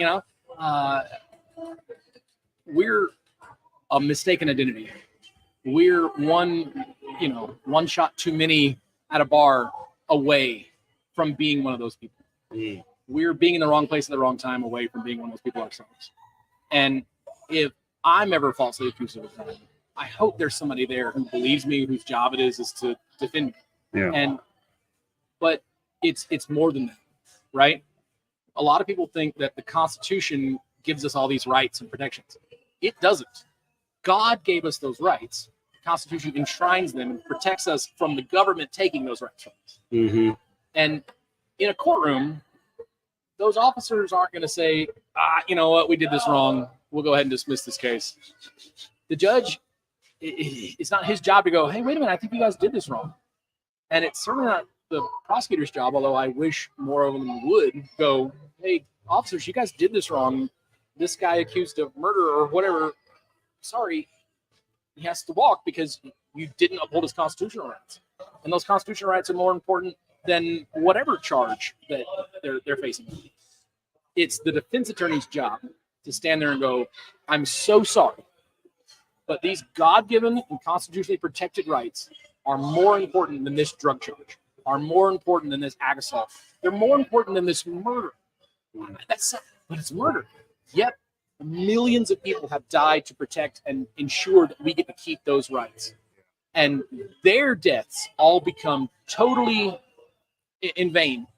We're a mistaken identity. We're one shot too many at a bar away from being one of those people. Mm. We're being in the wrong place at the wrong time away from being one of those people ourselves. And if I'm ever falsely accused of a crime, I hope there's somebody there who believes me, whose job it is to defend me. Yeah. But it's more than that, right? A lot of people think that the Constitution gives us all these rights and protections. It doesn't. God gave us those rights. The Constitution enshrines them and protects us from the government taking those rights from us. Mm-hmm. And in a courtroom, those officers aren't going to say, you know what, we did this wrong. We'll go ahead and dismiss this case. The judge, it's not his job to go, hey, wait a minute, I think you guys did this wrong. And it's certainly not the prosecutor's job, although I wish more of them would go, hey, officers, you guys did this wrong. This guy accused of murder or whatever, sorry, he has to walk because you didn't uphold his constitutional rights. And those constitutional rights are more important than whatever charge that they're facing. It's the defense attorney's job to stand there and go, I'm so sorry, but these God-given and constitutionally protected rights are more important than this drug charge, are more important than this ag assault. They're more important than this murder. But it's murder. Yet millions of people have died to protect and ensure that we get to keep those rights. And their deaths all become totally in vain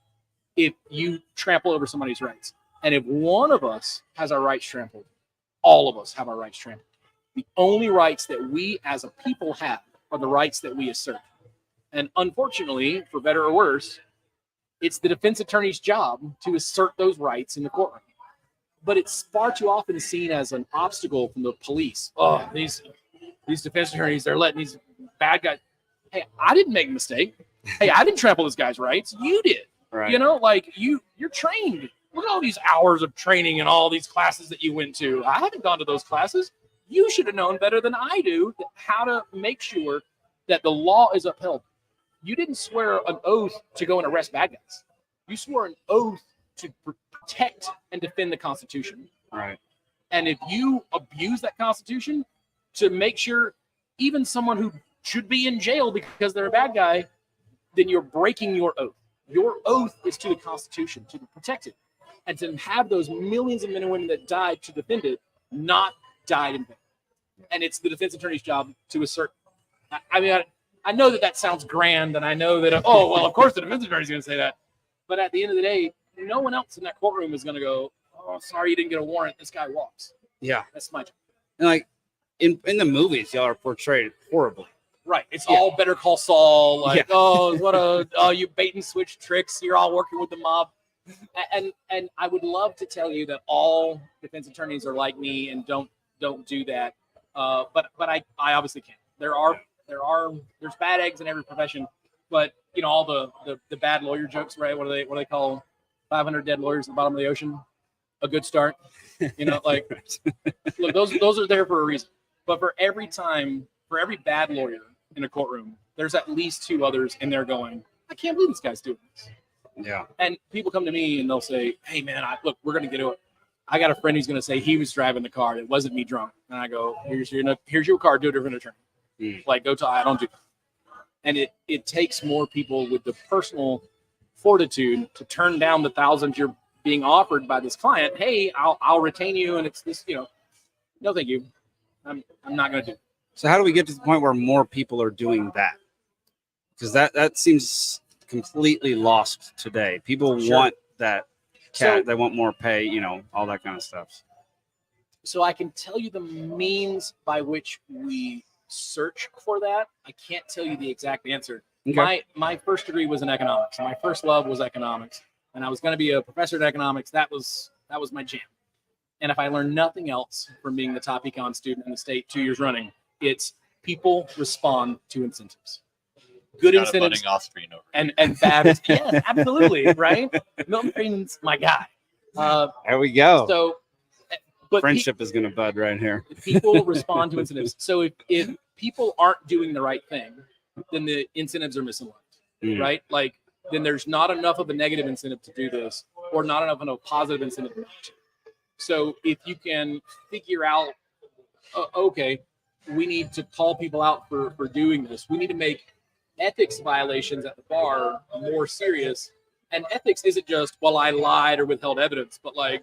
if you trample over somebody's rights. And if one of us has our rights trampled, all of us have our rights trampled. The only rights that we as a people have are the rights that we assert. And unfortunately, for better or worse, it's the defense attorney's job to assert those rights in the courtroom. But it's far too often seen as an obstacle from the police. Oh, these defense attorneys, they're letting these bad guys. Hey, I didn't make a mistake. Hey, I didn't trample this guy's rights. You did. Right. You know, like you're trained. Look at all these hours of training and all these classes that you went to. I haven't gone to those classes. You should have known better than I do how to make sure that the law is upheld. You didn't swear an oath to go and arrest bad guys. You swore an oath to protect and defend the Constitution. Right. And if you abuse that Constitution to make sure even someone who should be in jail because they're a bad guy, then you're breaking your oath. Your oath is to the Constitution, to protect it. And to have those millions of men and women that died to defend it not died in vain. And it's the defense attorney's job to assert. I mean, I know that sounds grand, and I know that, oh, well, of course the defense attorney is going to say that. But at the end of the day, no one else in that courtroom is going to go, oh, sorry, you didn't get a warrant. This guy walks. Yeah. That's my job. And like in the movies, y'all are portrayed horribly. Right. It's all Better Call Saul. Like, Yeah. oh, you bait and switch tricks. You're all working with the mob. And I would love to tell you that all defense attorneys are like me and don't do that. But I obviously can't. There's bad eggs in every profession, but you know, all the bad lawyer jokes, right? What do they call 500 dead lawyers at the bottom of the ocean? A good start. You know, like look, those are there for a reason. But for every bad lawyer in a courtroom, there's at least two others in there going, I can't believe this guy's doing this. Yeah. And people come to me and they'll say, hey man, look, we're gonna get to it. I got a friend who's gonna say he was driving the car. It wasn't me drunk. And I go, here's your car, do a different attorney. Like I don't do that. And it takes more people with the personal fortitude to turn down the thousands you're being offered by this client. Hey, I'll retain you, and it's this, you know, no thank you. I'm not gonna do it. So how do we get to the point where more people are doing that? Because that seems completely lost today. People want that cat. They want more pay, you know, all that kind of stuff. So I can tell you the means by which we search for that. I can't tell you the exact answer. Okay. My first degree was in economics, and my first love was economics, and I was going to be a professor in economics. That was my jam. And if I learned nothing else from being the top econ student in the state 2 years running, it's people respond to incentives. Good Got a incentives budding Austrian over. and bad. Yes, absolutely, right? Milton Friedman's my guy. There we go. So, but Friendship is going to bud right here. people respond to incentives. So if people aren't doing the right thing, then the incentives are misaligned, right? Like, then there's not enough of a negative incentive to do this, or not enough of a positive incentive to do. So if you can figure out, okay, we need to call people out for doing this. We need to make ethics violations at the bar more serious. And ethics isn't just, well, I lied or withheld evidence, but like,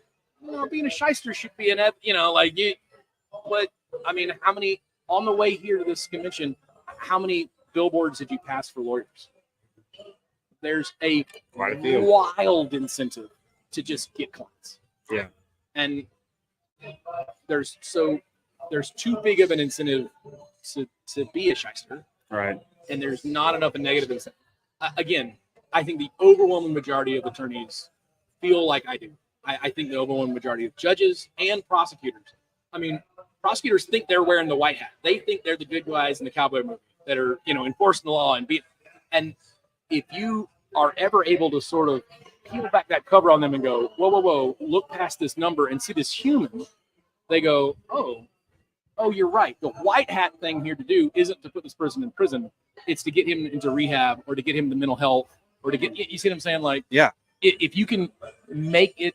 being a shyster should be but I mean, how many, on the way here to this convention, how many billboards did you pass for lawyers? There's a wild incentive to just get clients. Yeah. And there's too big of an incentive to be a shyster. Right. And there's not enough a negative incentive. Again, I think the overwhelming majority of attorneys feel like I do. I think the overwhelming majority of judges and prosecutors. I mean, prosecutors think they're wearing the white hat. They think they're the good guys in the cowboy movie that are, enforcing the law and if you are ever able to sort of peel back that cover on them and go, whoa, look past this number and see this human, they go, oh, you're right. The white hat thing here to do isn't to put this person in prison. It's to get him into rehab or to get him to mental health or to get, you see what I'm saying? Like, yeah, if you can make it,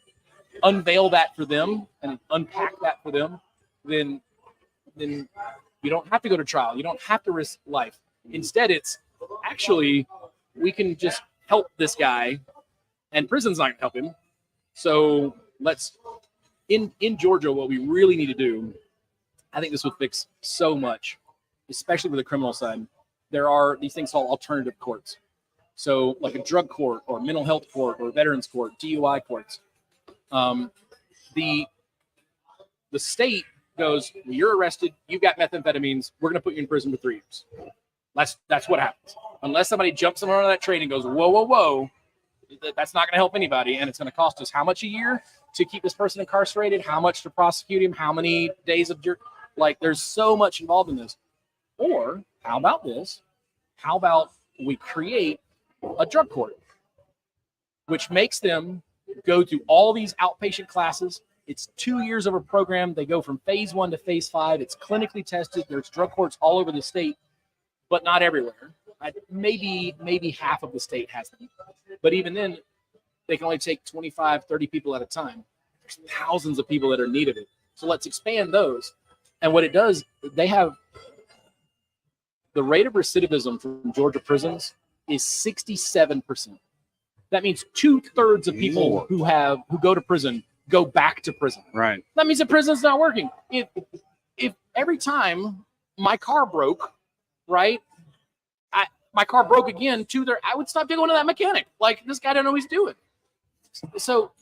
unveil that for them and unpack that for them, then you don't have to go to trial. You don't have to risk life. Instead, it's actually, we can just help this guy and prison's not going to help him. So let's, in Georgia, what we really need to do, I think this would fix so much, especially with the criminal side. There are these things called alternative courts. So like a drug court or mental health court or veterans court, DUI courts. The state goes, well, you're arrested, you've got methamphetamines, we're going to put you in prison for 3 years. That's what happens. Unless somebody jumps on that train and goes, whoa, that's not going to help anybody. And it's going to cost us how much a year to keep this person incarcerated? How much to prosecute him? How many days of there's so much involved in this. Or how about this? How about we create a drug court, which makes them go through all these outpatient classes. It's 2 years of a program. They go from phase 1 to phase 5. It's clinically tested. There's drug courts all over the state, but not everywhere. Maybe half of the state has them. But even then, they can only take 25, 30 people at a time. There's thousands of people that are in need of it. So let's expand those. And what it does, they have the rate of recidivism from Georgia prisons is 67%. That means 2/3 of people who go to prison go back to prison. Right. That means the prison's not working. If every time my car broke, right, my car broke again, I would stop going to that mechanic. Like, this guy don't know what he's doing. So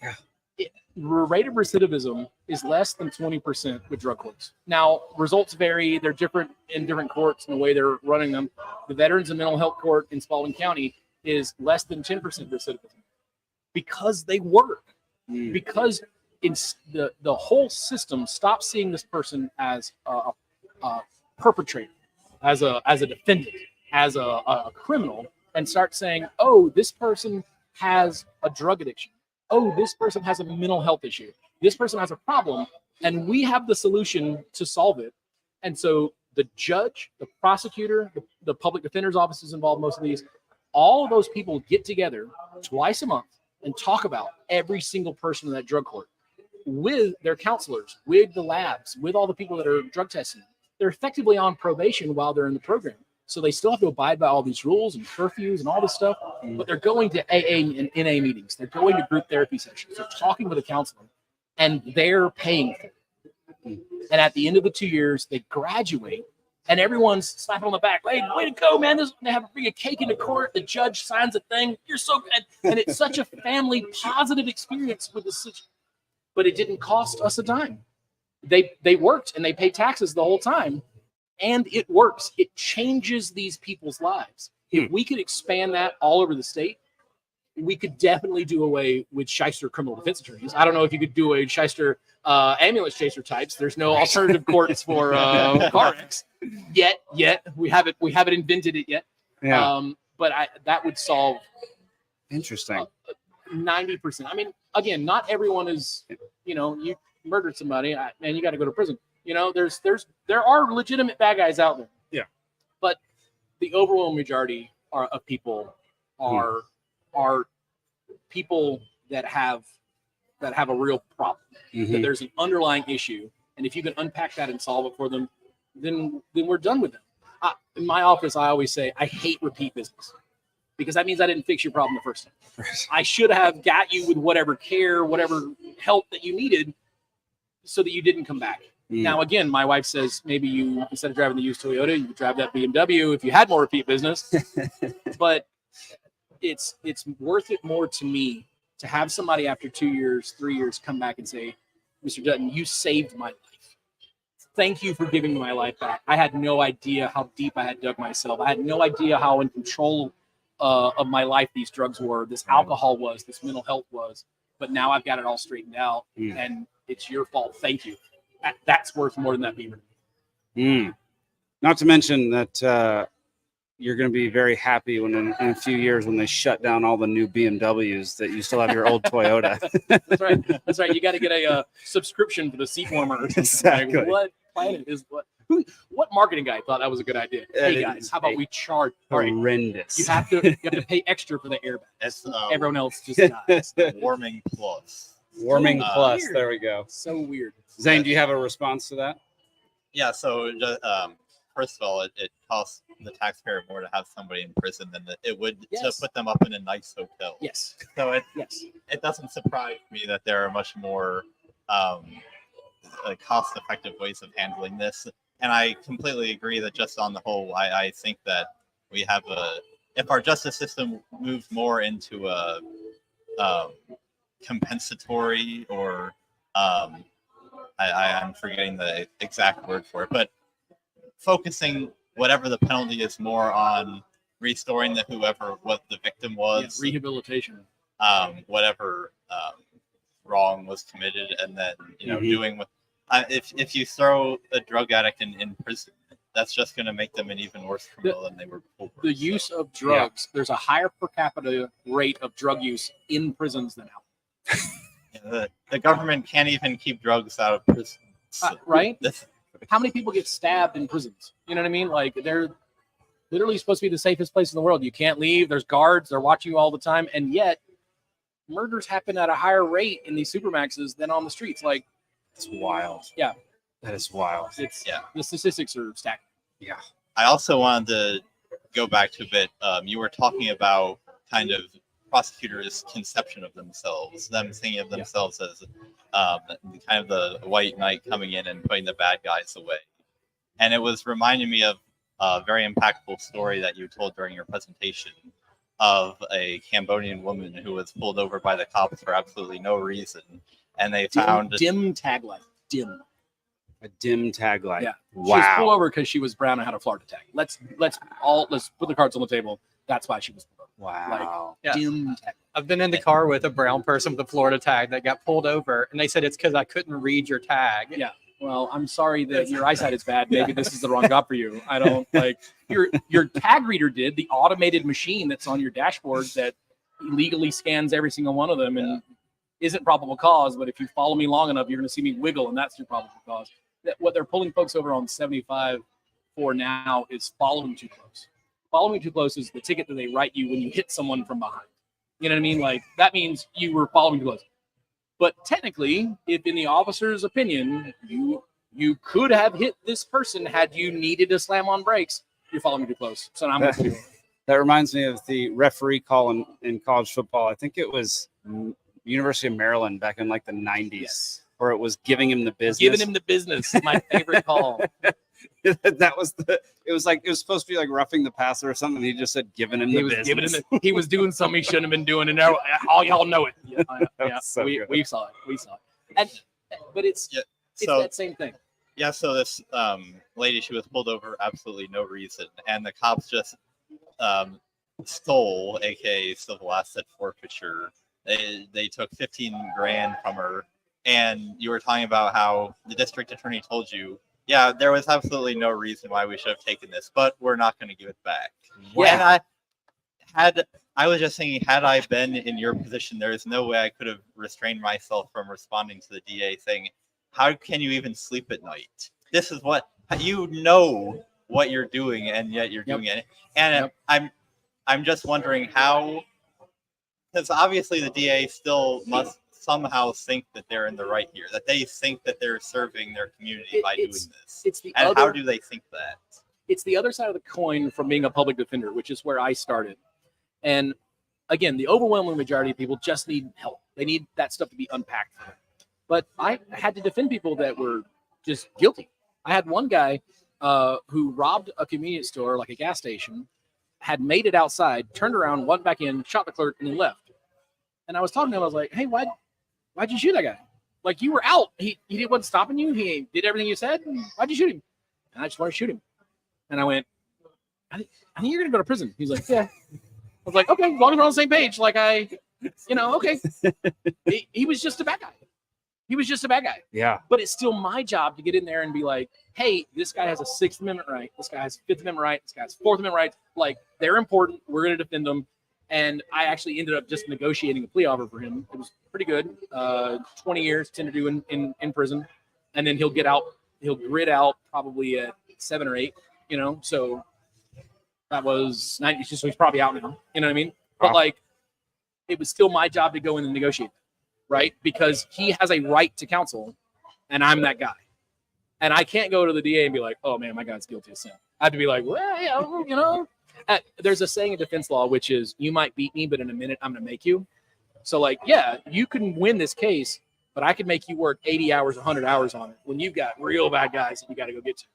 rate of recidivism is less than 20% with drug courts. Now, results vary. They're different in different courts and the way they're running them. The Veterans and Mental Health Court in Spalding County is less than 10% recidivism because they work. Because the whole system stops seeing this person as a perpetrator, as a defendant, as a criminal, and start saying, oh, this person has a drug addiction. Oh, this person has a mental health issue. This person has a problem, and we have the solution to solve it. And so the judge, the prosecutor, the public defender's office is involved in most of these. All of those people get together twice a month and talk about every single person in that drug court with their counselors, with the labs, with all the people that are drug testing. They're effectively on probation while they're in the program. So they still have to abide by all these rules and curfews and all this stuff, but they're going to AA and NA meetings. They're going to group therapy sessions. They're talking with a counselor, and they're paying for it. And at the end of the 2 years, they graduate and everyone's slapping on the back. Hey, way to go, man. They have to bring a cake into court. The judge signs a thing. You're so good. And it's such a family positive experience with this. But it didn't cost us a dime. They worked and they paid taxes the whole time. And it works. It changes these people's lives. If we could expand that all over the state, we could definitely do away with shyster criminal defense attorneys. I don't know if you could do a shyster ambulance chaser types. There's no alternative courts for car wrecks yet. We haven't invented it yet. Yeah. But that would solve Interesting. 90%. I mean, again, not everyone is. You murdered somebody and you got to go to prison. There are legitimate bad guys out there. Yeah. But the overwhelming majority of people are people that have a real problem. That there's an underlying issue, and if you can unpack that and solve it for them, then we're done with them. In my office, I always say I hate repeat business because that means I didn't fix your problem the first time. I should have got you with whatever care, whatever help that you needed, so that you didn't come back. Now, again, my wife says maybe you, instead of driving the used Toyota, you could drive that BMW if you had more repeat business. But it's worth it more to me to have somebody after 2 years, 3 years come back and say, Mr. Dutton, you saved my life. Thank you for giving me my life back. I had no idea how deep I had dug myself. I had no idea how in control of my life these drugs were, this alcohol was, this mental health was. But now I've got it all straightened out, and it's your fault. Thank you. That's worth more than that beaver. Not to mention that you're going to be very happy when in a few years when they shut down all the new BMWs that you still have your old Toyota. That's right. You got to get a subscription for the seat warmer or something. Exactly. Like, what planet is what? What marketing guy thought that was a good idea? Hey guys, how about we charge? Horrendous. You have to pay extra for the airbag. It's Everyone else just dies. warming plus. Warming plus. Weird. There we go. So weird. Zane, do you have a response to that? Yeah. So first of all, it costs the taxpayer more to have somebody in prison than it would to put them up in a nice hotel. Yes. So it doesn't surprise me that there are much more cost-effective ways of handling this. And I completely agree that just on the whole, I think that we have if our justice system moves more into a compensatory or I'm forgetting the exact word for it, but focusing whatever the penalty is more on restoring what the victim was, rehabilitation, whatever wrong was committed, and then doing what if you throw a drug addict in prison, that's just going to make them an even worse criminal than they were before. The use of drugs, there's a higher per capita rate of drug use in prisons than out. The government can't even keep drugs out of prisons. Right? How many people get stabbed in prisons? You know what I mean? Like, they're literally supposed to be the safest place in the world. You can't leave. There's guards. They're watching you all the time. And yet, murders happen at a higher rate in these supermaxes than on the streets. Like, it's wild. Yeah. That is wild. The statistics are stacked. Yeah. I also wanted to go back to a bit. You were talking about kind of prosecutors' conception of themselves, them thinking of themselves as kind of the white knight coming in and putting the bad guys away. And it was reminding me of a very impactful story that you told during your presentation of a Cambodian woman who was pulled over by the cops for absolutely no reason. And they found dim tagline. Dim. A dim tagline. Yeah. Wow. She was pulled over because she was brown and had a Florida tag. Let's put the cards on the table. That's why she was pulled over. Wow. Dim tag. I've been in the car with a brown person with a Florida tag that got pulled over, and they said it's because I couldn't read your tag. Yeah. Well, I'm sorry that your eyesight is bad. Maybe this is the wrong job for you. I don't like your tag reader did the automated machine that's on your dashboard that illegally scans every single one of them and isn't probable cause. But if you follow me long enough, you're going to see me wiggle, and that's your probable cause. What they're pulling folks over on 75 for now is following too close. Following too close is the ticket that they write you when you hit someone from behind. You know what I mean? Like, that means you were following too close. But technically, if in the officer's opinion, you could have hit this person had you needed to slam on brakes, you're following too close. So now I'm going to do it. That reminds me of the referee call in college football. I think it was University of Maryland back in like the 90s, where it was giving him the business. Giving him the business. My favorite call. That was it was supposed to be like roughing the passer or something. He just said giving him the business. He was doing something he shouldn't have been doing, and now all y'all know it. So we saw it. But it's that same thing. Yeah, so this lady, she was pulled over absolutely no reason, and the cops just stole, aka civil asset forfeiture. They took 15 grand from her, and you were talking about how the district attorney told you, yeah, there was absolutely no reason why we should have taken this, but we're not going to give it back. Yeah. And I was just thinking, had I been in your position, there is no way I could have restrained myself from responding to the DA saying, how can you even sleep at night? This is what you know what you're doing, and yet you're doing it. And I'm just wondering how, because obviously the DA still must somehow think that they're in the right here, that they think that they're serving their community by doing this. How do they think that? It's the other side of the coin from being a public defender, which is where I started. And again, the overwhelming majority of people just need help. They need that stuff to be unpacked for them. But I had to defend people that were just guilty. I had one guy who robbed a convenience store, like a gas station, had made it outside, turned around, went back in, shot the clerk, and then left. And I was talking to him. I was like, hey, why'd you shoot that guy? Like, you were out. He wasn't stopping you. He did everything you said. Why'd you shoot him? And I just wanted to shoot him. And I went, I think you're going to go to prison. He's like, yeah. I was like, okay, as long as we're on the same page. Like, okay. He was just a bad guy. He was just a bad guy. Yeah. But it's still my job to get in there and be like, hey, this guy has a Sixth Amendment right. This guy has a Fifth Amendment right. This guy has Fourth Amendment rights. Like, they're important. We're going to defend them. And I actually ended up just negotiating a plea offer for him. It was pretty good. 20 years, 10 to do in prison. And then he'll get out. He'll grid out probably at 7 or 8, So that was 90. So he's probably out now. You know what I mean? But like, it was still my job to go in and negotiate. Right? Because he has a right to counsel, and I'm that guy. And I can't go to the DA and be like, oh, man, my guy's guilty of sin. I have to be like, well, yeah, there's a saying in defense law, which is, you might beat me, but in a minute, I'm going to make you. So, like, yeah, you can win this case, but I could make you work 80 hours, 100 hours on it when you've got real bad guys that you got to go get to.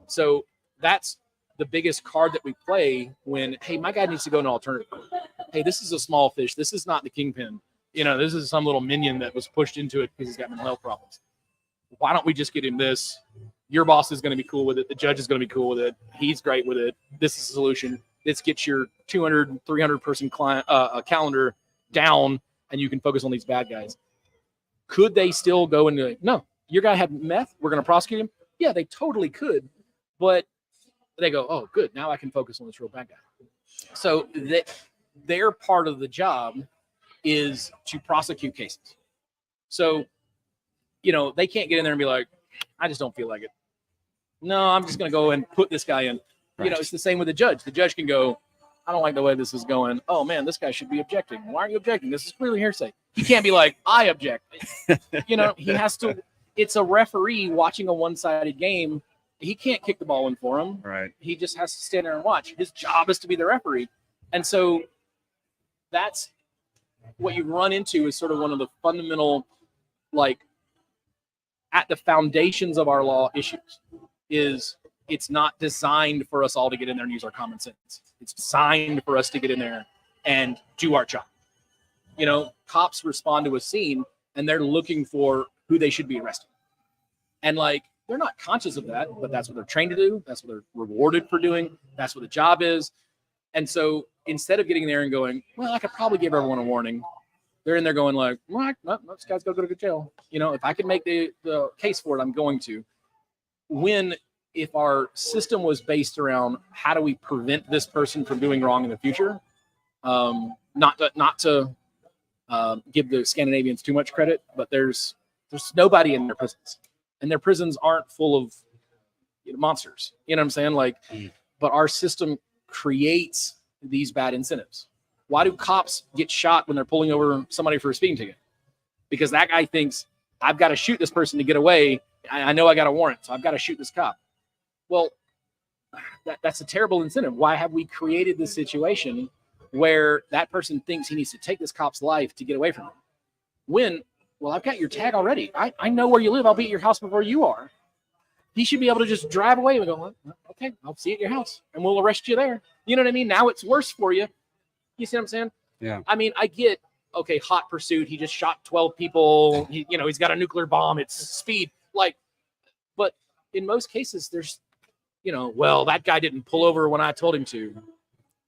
So that's the biggest card that we play when, hey, my guy needs to go in an alternative. Hey, this is a small fish. This is not the kingpin. This is some little minion that was pushed into it because he's got mental health problems. Why don't we just get him this? Your boss is going to be cool with it. The judge is going to be cool with it. He's great with it. This is the solution. Let's get your 200, 300 person client calendar down, and you can focus on these bad guys. Could they still go and like, no, your guy had meth. We're going to prosecute him. Yeah, they totally could. But they go, oh, good. Now I can focus on this real bad guy. So their part of the job is to prosecute cases. So, they can't get in there and be like, I just don't feel like it. No, I'm just going to go and put this guy in. Right. It's the same with the judge. The judge can go, I don't like the way this is going. Oh, man, this guy should be objecting. Why aren't you objecting? This is clearly hearsay. He can't be like, I object. He has to. It's a referee watching a one-sided game. He can't kick the ball in for him. Right. He just has to stand there and watch. His job is to be the referee. And so that's what you run into is sort of one of the fundamental, like, at the foundations of our law issues is it's not designed for us all to get in there and use our common sense. It's designed for us to get in there and do our job. Cops respond to a scene and they're looking for who they should be arresting. And like, they're not conscious of that, but that's what they're trained to do. That's what they're rewarded for doing. That's what the job is. And so instead of getting there and going, well, I could probably give everyone a warning, they're in there going like, well, no, this guy's got to go to jail. If I can make the case for it, I'm going to. If our system was based around how do we prevent this person from doing wrong in the future, not to give the Scandinavians too much credit, but there's nobody in their prisons, and their prisons aren't full of monsters. You know what I'm saying? Like, but our system creates these bad incentives. Why do cops get shot when they're pulling over somebody for a speeding ticket? Because that guy thinks, I've got to shoot this person to get away. I know I got a warrant, so I've got to shoot this cop. Well, that's a terrible incentive. Why have we created this situation where that person thinks he needs to take this cop's life to get away from him? Well, I've got your tag already. I know where you live. I'll be at your house before you are. he should be able to just drive away and go, well, okay, I'll see you at your house and we'll arrest you there. You know what I mean? Now it's worse for you. You see what I'm saying? Yeah. I mean, I get, okay, hot pursuit. He just shot 12 people. He's got a nuclear bomb. It's speed. Like, but in most cases, there's, well, that guy didn't pull over when I told him to.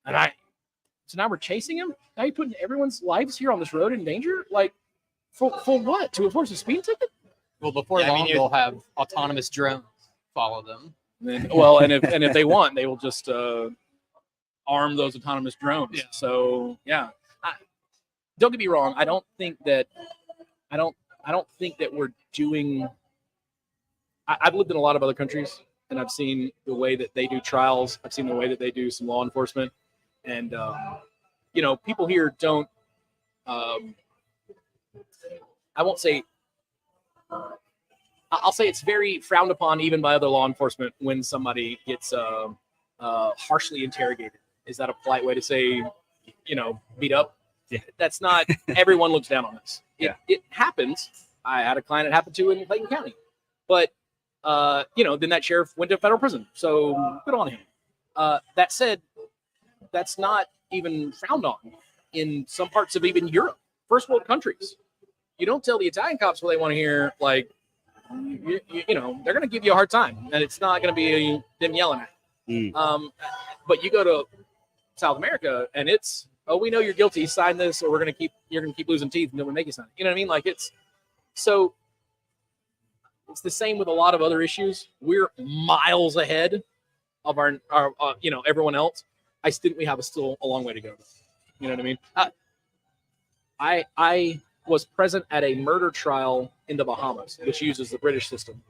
So now we're chasing him? Now you're putting everyone's lives here on this road in danger? Like, for what? To enforce a speeding ticket? Well, before long, they'll have autonomous drones follow them. And if they want, they will just arm those autonomous drones. Yeah. So yeah, don't get me wrong. I don't think that we're doing. I've lived in a lot of other countries, and I've seen the way that they do trials. I've seen the way that they do some law enforcement, and people here don't. I won't say. I'll say it's very frowned upon even by other law enforcement when somebody gets harshly interrogated. Is that a polite way to say, beat up? Yeah. That's not, everyone looks down on this. Yeah. It happens. I had a client it happened to in Clayton County. But, then that sheriff went to federal prison. So good on him. That said, that's not even frowned on in some parts of even Europe, first world countries. You don't tell the Italian cops what they want to hear, like, they're going to give you a hard time, and it's not going to be them yelling at you. But you go to South America, and it's, we know you're guilty. Sign this, or you're going to keep losing teeth until we make you sign it. You know what I mean? Like it's the same with a lot of other issues. We're miles ahead of our everyone else. I think we have still a long way to go. You know what I mean? I was present at a murder trial in the Bahamas, which uses the British system.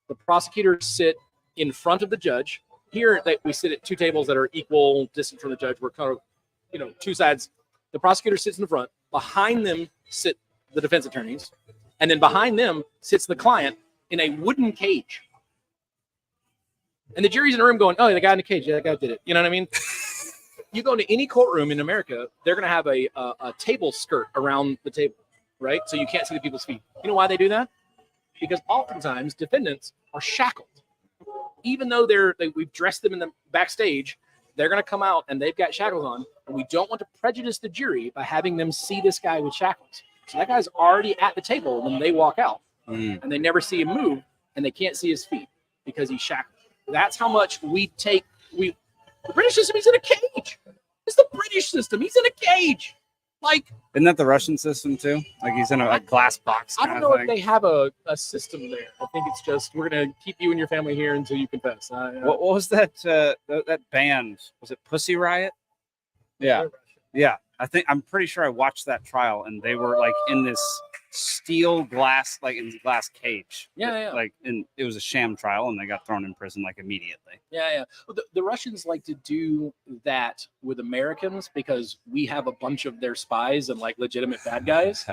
The prosecutors sit in front of the judge. Here, we sit at two tables that are equal distance from the judge. We're kind of, two sides. The prosecutor sits in the front. Behind them sit the defense attorneys. And then behind them sits the client in a wooden cage. And the jury's in the room going, oh, the guy in the cage. Yeah, that guy did it. You know what I mean? You go into any courtroom in America, they're going to have a table skirt around the table. Right? So you can't see the people's feet. You know why they do that? Because oftentimes defendants are shackled. Even though we've dressed them in the backstage, they're going to come out and they've got shackles on. And we don't want to prejudice the jury by having them see this guy with shackles. So that guy's already at the table when they walk out. And they never see him move, and they can't see his feet because he's shackled. That's how much the British system, he's in a cage. It's the British system. He's in a cage. Like, isn't that the Russian system too? Like he's in a glass box. I don't know if they have a system there. I think it's just we're gonna keep you and your family here until you confess. What was that? That band, was it Pussy Riot? Yeah. I'm pretty sure I watched that trial, and they were like in this steel glass, like in glass cage. Yeah. Like, and it was a sham trial, and they got thrown in prison like immediately. Yeah. Well, the Russians like to do that with Americans because we have a bunch of their spies and like legitimate bad guys,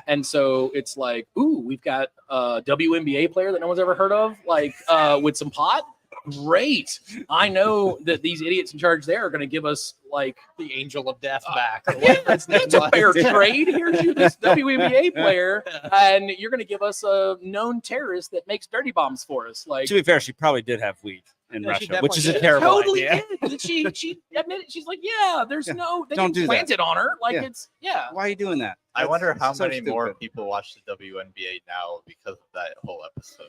and so it's like, ooh, we've got a WNBA player that no one's ever heard of, like with some pot. Great. I know that these idiots in charge there are going to give us like the angel of death back. That's a fair trade. Here's you, this WNBA player, and you're going to give us a known terrorist that makes dirty bombs for us. Like, to be fair, she probably did have weed in Russia, which is a terrible totally idea. Did. She admitted. She's like, yeah, there's no. They don't didn't do plant that. it on her. Like Yeah. it's Why are you doing that? I wonder how so many more stupid. people watch the WNBA now because of that whole episode.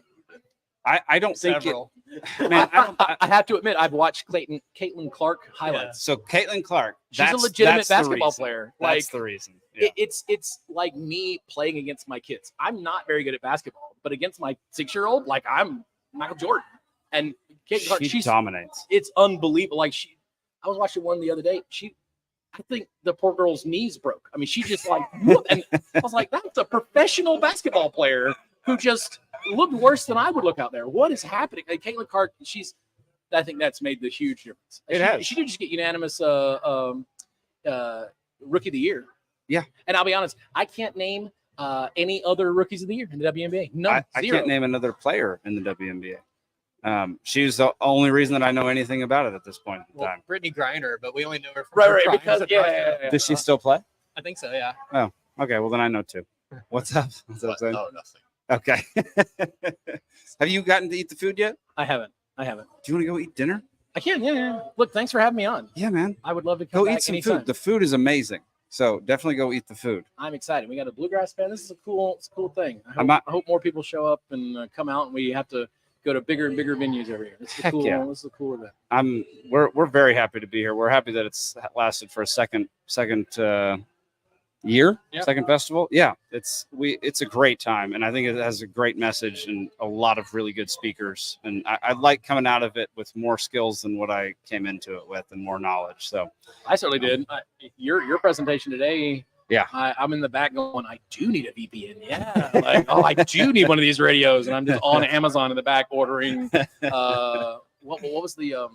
I don't think it. Several. Man, I have to admit, I've watched Caitlin Clark highlights. So Caitlin Clark, She's a legitimate that's the basketball reason. player. That's Like, the reason. Yeah. it's like me playing against my kids. I'm not very good at basketball, but against my 6-year-old, like I'm Michael Jordan. And Caitlin Clark, she dominates. it's unbelievable. Like I was watching one the other day. I think the poor girl's knees broke. I mean, she just like, whoop, and I was like, that's a professional basketball player who just looked worse than I would look out there. What is happening? And Caitlin Clark, I think that's made the huge difference. She did just get unanimous rookie of the year. Yeah. And I'll be honest, I can't name any other rookies of the year in the WNBA. None. I Zero. can't name another player in the WNBA. She's the only reason that I know anything about it at this point in time. Brittany Griner, but we only know her from her Right. crimes Because in Russia. yeah. Does she still play? I think so. Yeah. Okay, well then I know too. What's up? What's up, Zane? Oh, nothing. Okay. Have you gotten to eat the food yet? I haven't. Do you want to go eat dinner? I can. Yeah. Look, thanks for having me on. Yeah, man. I would love to come Go back eat some anytime. food. The food is amazing. So definitely go eat the food. I'm excited. We got a bluegrass band. This is a cool thing. I'm I not- hope more people show up and come out, and we have to go to bigger and bigger venues every year. This is a Heck cool. yeah. This is a cool event. We're very happy to be here. We're happy that it's lasted for a second year, Yep. second festival. Yeah, it's a great time, and I think it has a great message and a lot of really good speakers. And I like coming out of it with more skills than what I came into it with, and more knowledge. So I certainly did. Your presentation today. Yeah. I'm in the back going, I do need a VPN. Yeah. Like, I do need one of these radios. And I'm just on Amazon in the back ordering. What was the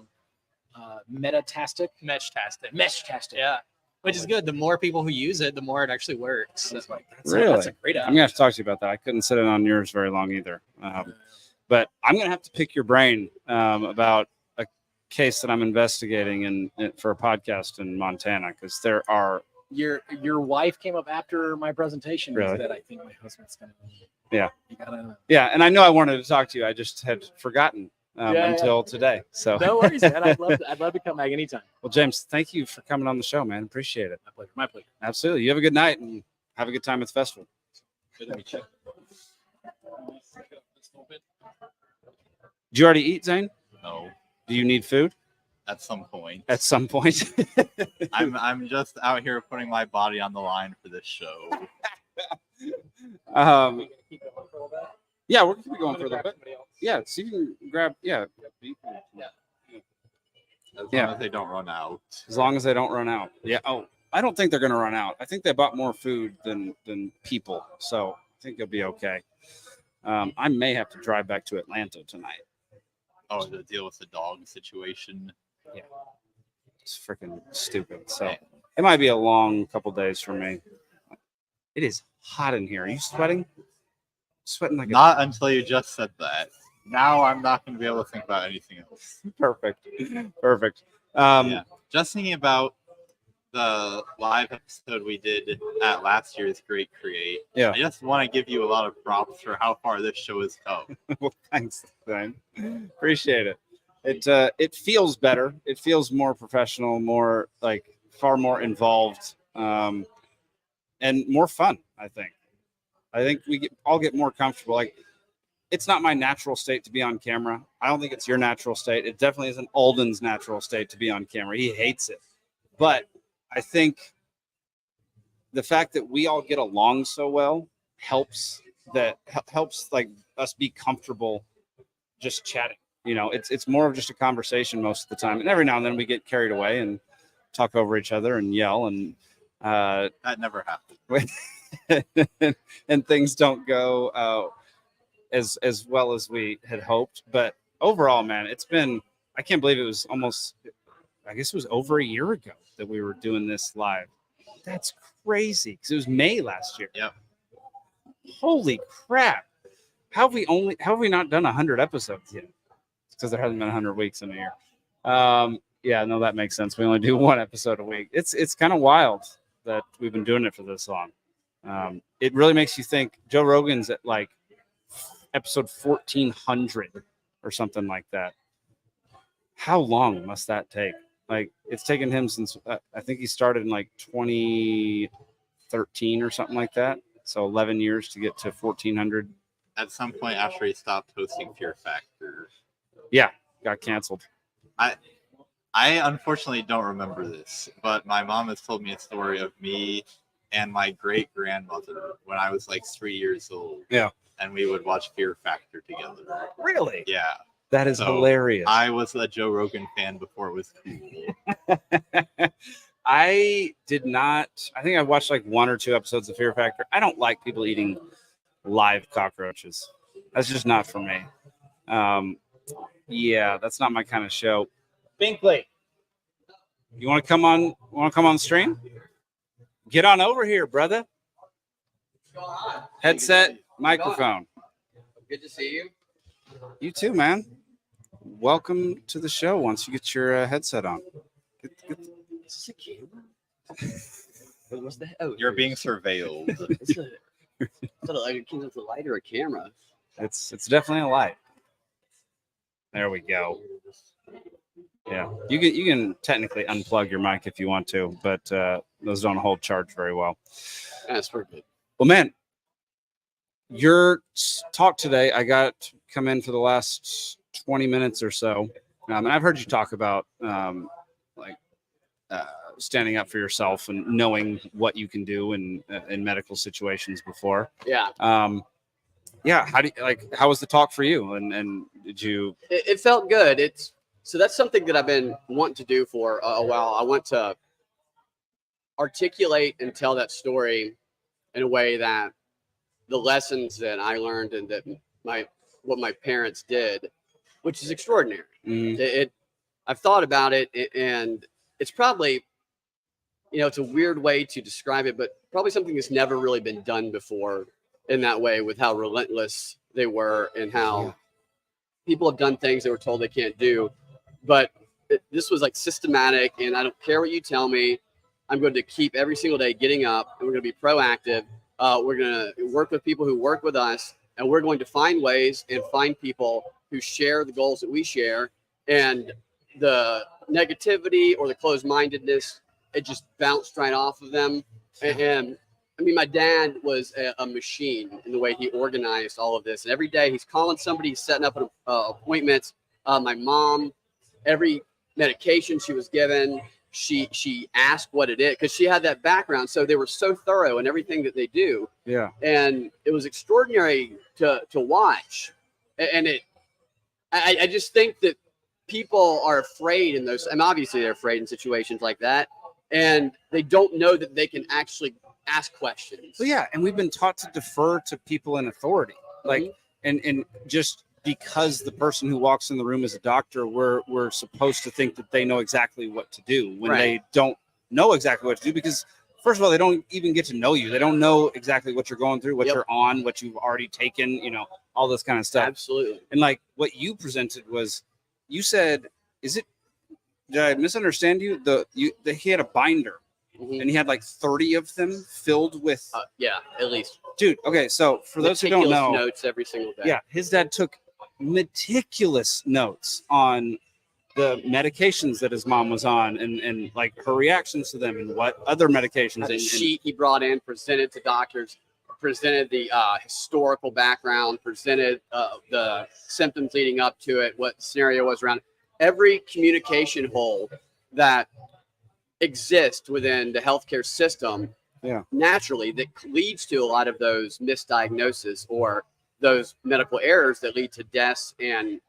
Meshtastic? Meshtastic. Yeah. Which is good. The more people who use it, the more it actually works. That's Really? a great I'm idea. gonna have to talk to you about that. I couldn't sit in on yours very long either. But I'm gonna have to pick your brain about a case that I'm investigating for a podcast in Montana, because there are. Your wife came up after my presentation. Really? That I think my husband's gonna. Yeah. You gotta. Yeah, and I know I wanted to talk to you. I just had forgotten until today. So No worries, man. I'd love to come back anytime. well, James, thank you for coming on the show, man. Appreciate it. My pleasure. Absolutely. You have a good night and have a good time at the festival. Good to meet you. Did you already eat, Zane? No, Do you need food at some point. at some point? I'm just out here putting my body on the line for this show. Yeah, we're gonna be going for a little bit. Yeah, so you can grab. Yeah, As Yeah. long as they don't run out. as long as they don't run out. Yeah. Oh, I don't think they're gonna run out. I think they bought more food than people, so I think you'll be okay. I may have to drive back to Atlanta tonight. Oh, to deal with the dog situation. It's freaking stupid. So it might be a long couple days for me. It is hot in here. Are you sweating? Sweating like Not until you just said that. Now I'm not going to be able to think about anything else. perfect. Yeah. Just thinking about the live episode we did at last year's Great Create. Yeah. I just want to give you a lot of props for how far this show has come. Well, thanks, Zane. Appreciate it. It feels better. It feels more professional, more like far more involved, and more fun. I think we all get more comfortable. Like, it's not my natural state to be on camera. I don't think it's your natural state. It definitely isn't Alden's natural state to be on camera. He hates it. But I think the fact that we all get along so well helps like us be comfortable just chatting. You know, it's more of just a conversation most of the time. And every now and then we get carried away and talk over each other and yell and That never happened. and things don't go as well as we had hoped. But overall, man, I can't believe it was I guess it was over a year ago that we were doing this live. That's crazy, because it was May last year. Yep. Holy crap. How have we not done 100 episodes yet? It's because there hasn't been 100 weeks in a year. Yeah, no, that makes sense. We only do one episode a week. It's kind of wild that we've been doing it for this long. It really makes you think. Joe Rogan's at like episode 1400 or something like that. How long must that take? Like, it's taken him since I think he started in like 2013 or something like that. So 11 years to get to 1400. At some point after he stopped hosting Fear Factor. Yeah, got canceled. I unfortunately don't remember this, but my mom has told me a story of me and my great grandmother when I was like 3 years old. Yeah. And we would watch Fear Factor together. Really? Yeah. That is So, hilarious. I was a Joe Rogan fan before it was cool. I did not. I think I watched like 1 or 2 episodes of Fear Factor. I don't like people eating live cockroaches. That's just not for me. Yeah, that's not my kind of show. Binkley, you want to come on? The stream? Get on over here, brother. Headset, microphone. Good to see you. You too, man. Welcome to the show. Once you get your headset on. Is this a camera? What's that? Oh, You're being surveilled. It's a Is it a light or a camera? It's definitely a light. There we go. Yeah, you can technically unplug your mic if you want to, but those don't hold charge very well. That's pretty good. Well, man, your talk today, I got come in for the last 20 minutes or so, and I've heard you talk about standing up for yourself and knowing what you can do in medical situations before. Yeah. Yeah. How was the talk for you? And did you? It felt good. So that's something that I've been wanting to do for a while. I want to articulate and tell that story in a way that the lessons that I learned and that what my parents did, which is extraordinary. Mm-hmm. I've thought about it, and it's probably, it's a weird way to describe it, but probably something that's never really been done before in that way, with how relentless they were and how people have done things they were told they can't do. But this was like systematic, and I don't care what you tell me. I'm going to keep every single day getting up, and we're going to be proactive. We're going to work with people who work with us, and we're going to find ways and find people who share the goals that we share. And the negativity or the closed-mindedness, it just bounced right off of them. And I mean, my dad was a machine in the way he organized all of this. And every day he's calling somebody, he's setting up appointments. My mom, every medication she was given, she asked what it is, because she had that background. So they were so thorough in everything that they do. Yeah. And it was extraordinary to watch. And I just think that people are afraid in those, and obviously they're afraid in situations like that, and they don't know that they can actually ask questions. Well, yeah, and we've been taught to defer to people in authority, like, and just because the person who walks in the room is a doctor, we're supposed to think that they know exactly what to do when they don't know exactly what to do, because first of all, they don't even get to know you. They don't know exactly what you're going through, what you're on, what you've already taken, all this kind of stuff. Absolutely. And like what you presented was, you said, did I misunderstand you? He had a binder, and he had like 30 of them filled with. At least. Dude, okay, so for those who don't know, notes every single day. Yeah, his dad took meticulous notes on the medications that his mom was on, and like her reactions to them, and what other medications. The sheet he brought in, presented to doctors, presented the historical background, presented the symptoms leading up to it, what the scenario was around every communication hole that exists within the healthcare system. Yeah, naturally, that leads to a lot of those misdiagnoses or those medical errors that lead to deaths and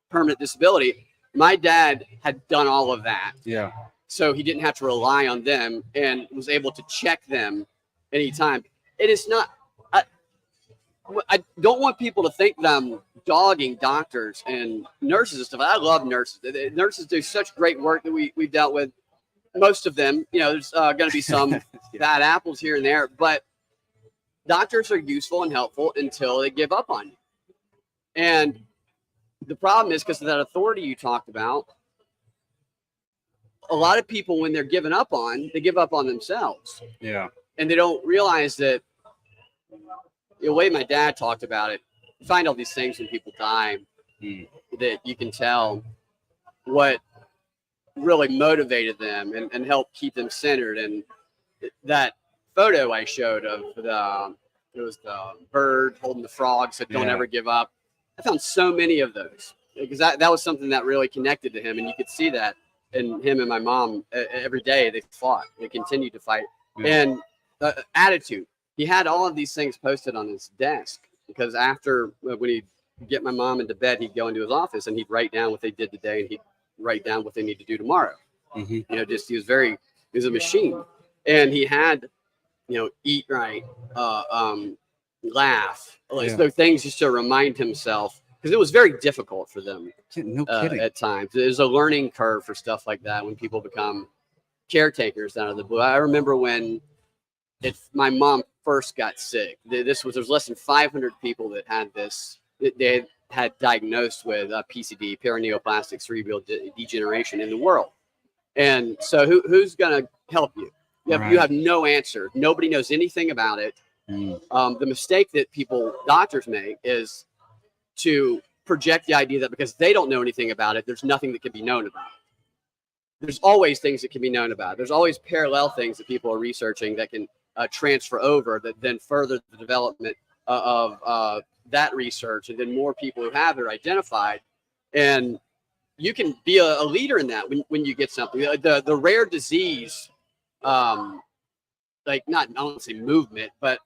permanent disability. My dad had done all of that. Yeah. So he didn't have to rely on them and was able to check them anytime. It is not, I don't want people to think that I'm dogging doctors and nurses and stuff. I love nurses. Nurses do such great work that we've dealt with. Most of them, there's going to be some bad apples here and there, but doctors are useful and helpful until they give up on you. And the problem is, because of that authority you talked about, a lot of people, when they're given up on, they give up on themselves. Yeah. And they don't realize that the way my dad talked about it, you find all these things when people die that you can tell what really motivated them and helped keep them centered. And that photo I showed of it was the bird holding the frog, said, "Don't ever give up." I found so many of those, because that was something that really connected to him. And you could see that in him and my mom. Every day they fought, they continued to fight. And attitude, he had all of these things posted on his desk, because after, when he'd get my mom into bed, he'd go into his office and he'd write down what they did today, and he'd write down what they need to do tomorrow. He was a machine. And he had, eat right, laugh, those things just to remind himself, because it was very difficult for them. No kidding. At times. There's a learning curve for stuff like that when people become caretakers out of the blue. I remember when my mom first got sick. There's less than 500 people that had this. They had diagnosed with PCD, paraneoplastic cerebral degeneration, in the world. And so who's going to help you? You have no answer. Nobody knows anything about it. The mistake that doctors make is to project the idea that because they don't know anything about it, there's nothing that can be known about it. There's always things that can be known about it. There's always parallel things that people are researching that can transfer over, that then further the development of that research, and then more people who have it identified. And you can be a leader in that when you get something. The rare disease, like not, I don't want to say movement, but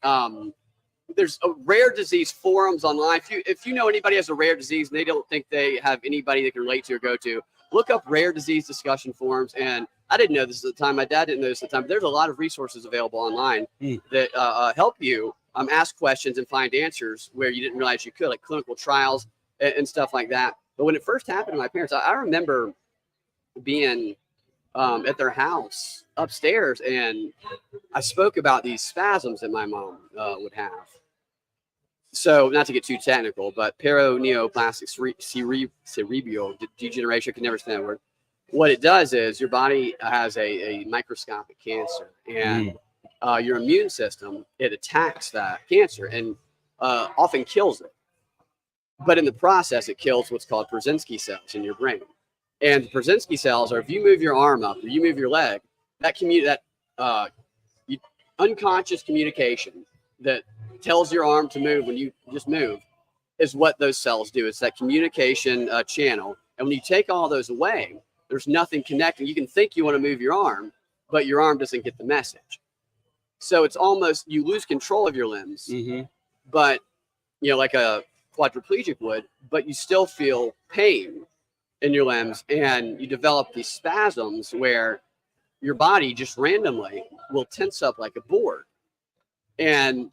there's a rare disease forums online. If you know anybody has a rare disease and they don't think they have anybody they can relate to or go to, look up rare disease discussion forums. And I didn't know this at the time. My dad didn't know this at the time. But there's a lot of resources available online that help you ask questions and find answers where you didn't realize you could, like clinical trials and stuff like that. But when it first happened to my parents, I remember being at their house upstairs, and I spoke about these spasms that my mom would have. So, not to get too technical, but peroneoplastic cerebral degeneration, I can never say that word. What it does is your body has a microscopic cancer, and your immune system, it attacks that cancer and often kills it. But in the process, it kills what's called Brzezinski cells in your brain. And the Brzezinski cells are, if you move your arm up or you move your leg, that unconscious communication that tells your arm to move when you just move is what those cells do. It's that communication channel. And when you take all those away, there's nothing connecting. You can think you want to move your arm, but your arm doesn't get the message. So it's almost, you lose control of your limbs, but like a quadriplegic would, but you still feel pain in your limbs, and you develop these spasms where your body just randomly will tense up like a board. And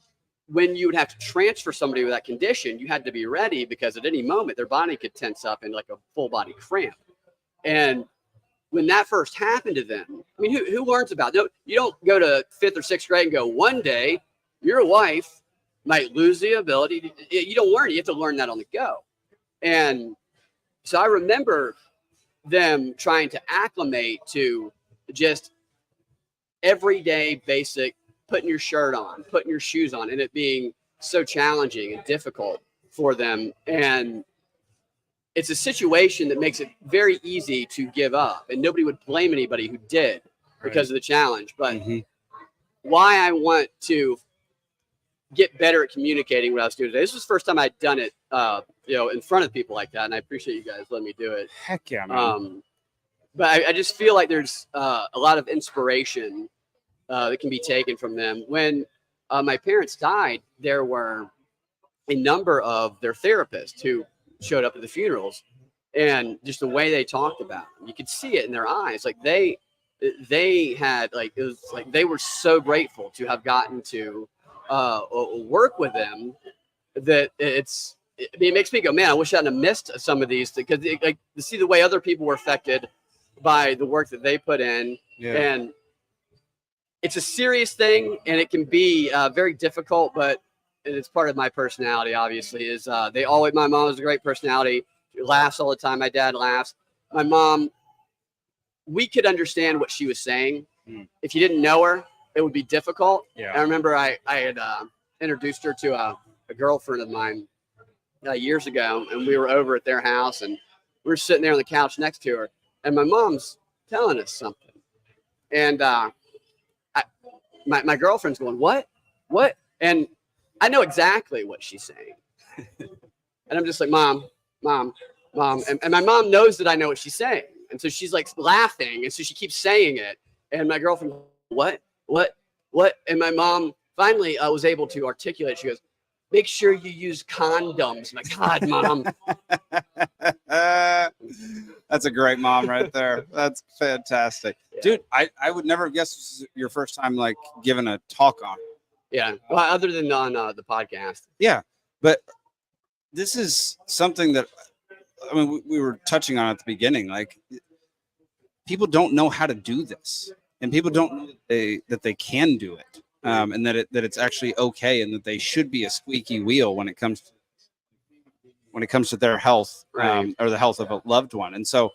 when you would have to transfer somebody with that condition, you had to be ready, because at any moment their body could tense up in like a full body cramp. And when that first happened to them, I mean, who learns about it? You don't go to 5th or 6th grade and go, one day your wife might lose the ability to, you don't learn. You have to learn that on the go. And so I remember them trying to acclimate to just everyday basic, putting your shirt on, putting your shoes on, and it being so challenging and difficult for them. And it's a situation that makes it very easy to give up, and nobody would blame anybody who did because of the challenge. But why I want to get better at communicating what I was doing today. This was the first time I'd done it, in front of people like that. And I appreciate you guys letting me do it. Heck yeah, man. But I just feel like there's a lot of inspiration that can be taken from them. When my parents died, there were a number of their therapists who showed up at the funerals, and just the way they talked about them, you could see it in their eyes. Like they had, like, it was like they were so grateful to have gotten to work with them, that it makes me go, man, I wish I hadn't missed some of these, because like to see the way other people were affected by the work that they put in. And it's a serious thing, and it can be very difficult, but it's part of my personality, obviously, is my mom was a great personality. She laughs all the time. My dad laughs. My mom, we could understand what she was saying. If you didn't know her, it would be difficult. I remember I had introduced her to a girlfriend of mine years ago, and we were over at their house, and we were sitting there on the couch next to her, and my mom's telling us something, and my girlfriend's going, what, and I know exactly what she's saying, and I'm just like, mom, and my mom knows that I know what she's saying, and so she's like laughing, and so she keeps saying it, and my girlfriend, what, and my mom finally was able to articulate. She goes, make sure you use condoms. My God, Mom. That's a great mom right there. That's fantastic. Dude, I would never have guessed this is your first time like giving a talk on. Yeah. Well, other than on the podcast. Yeah. But this is something that, I mean, we were touching on at the beginning. Like, people don't know how to do this, and people don't know that they can do it. And that it's actually okay, and that they should be a squeaky wheel when it comes to their health, or the health of a loved one. And so,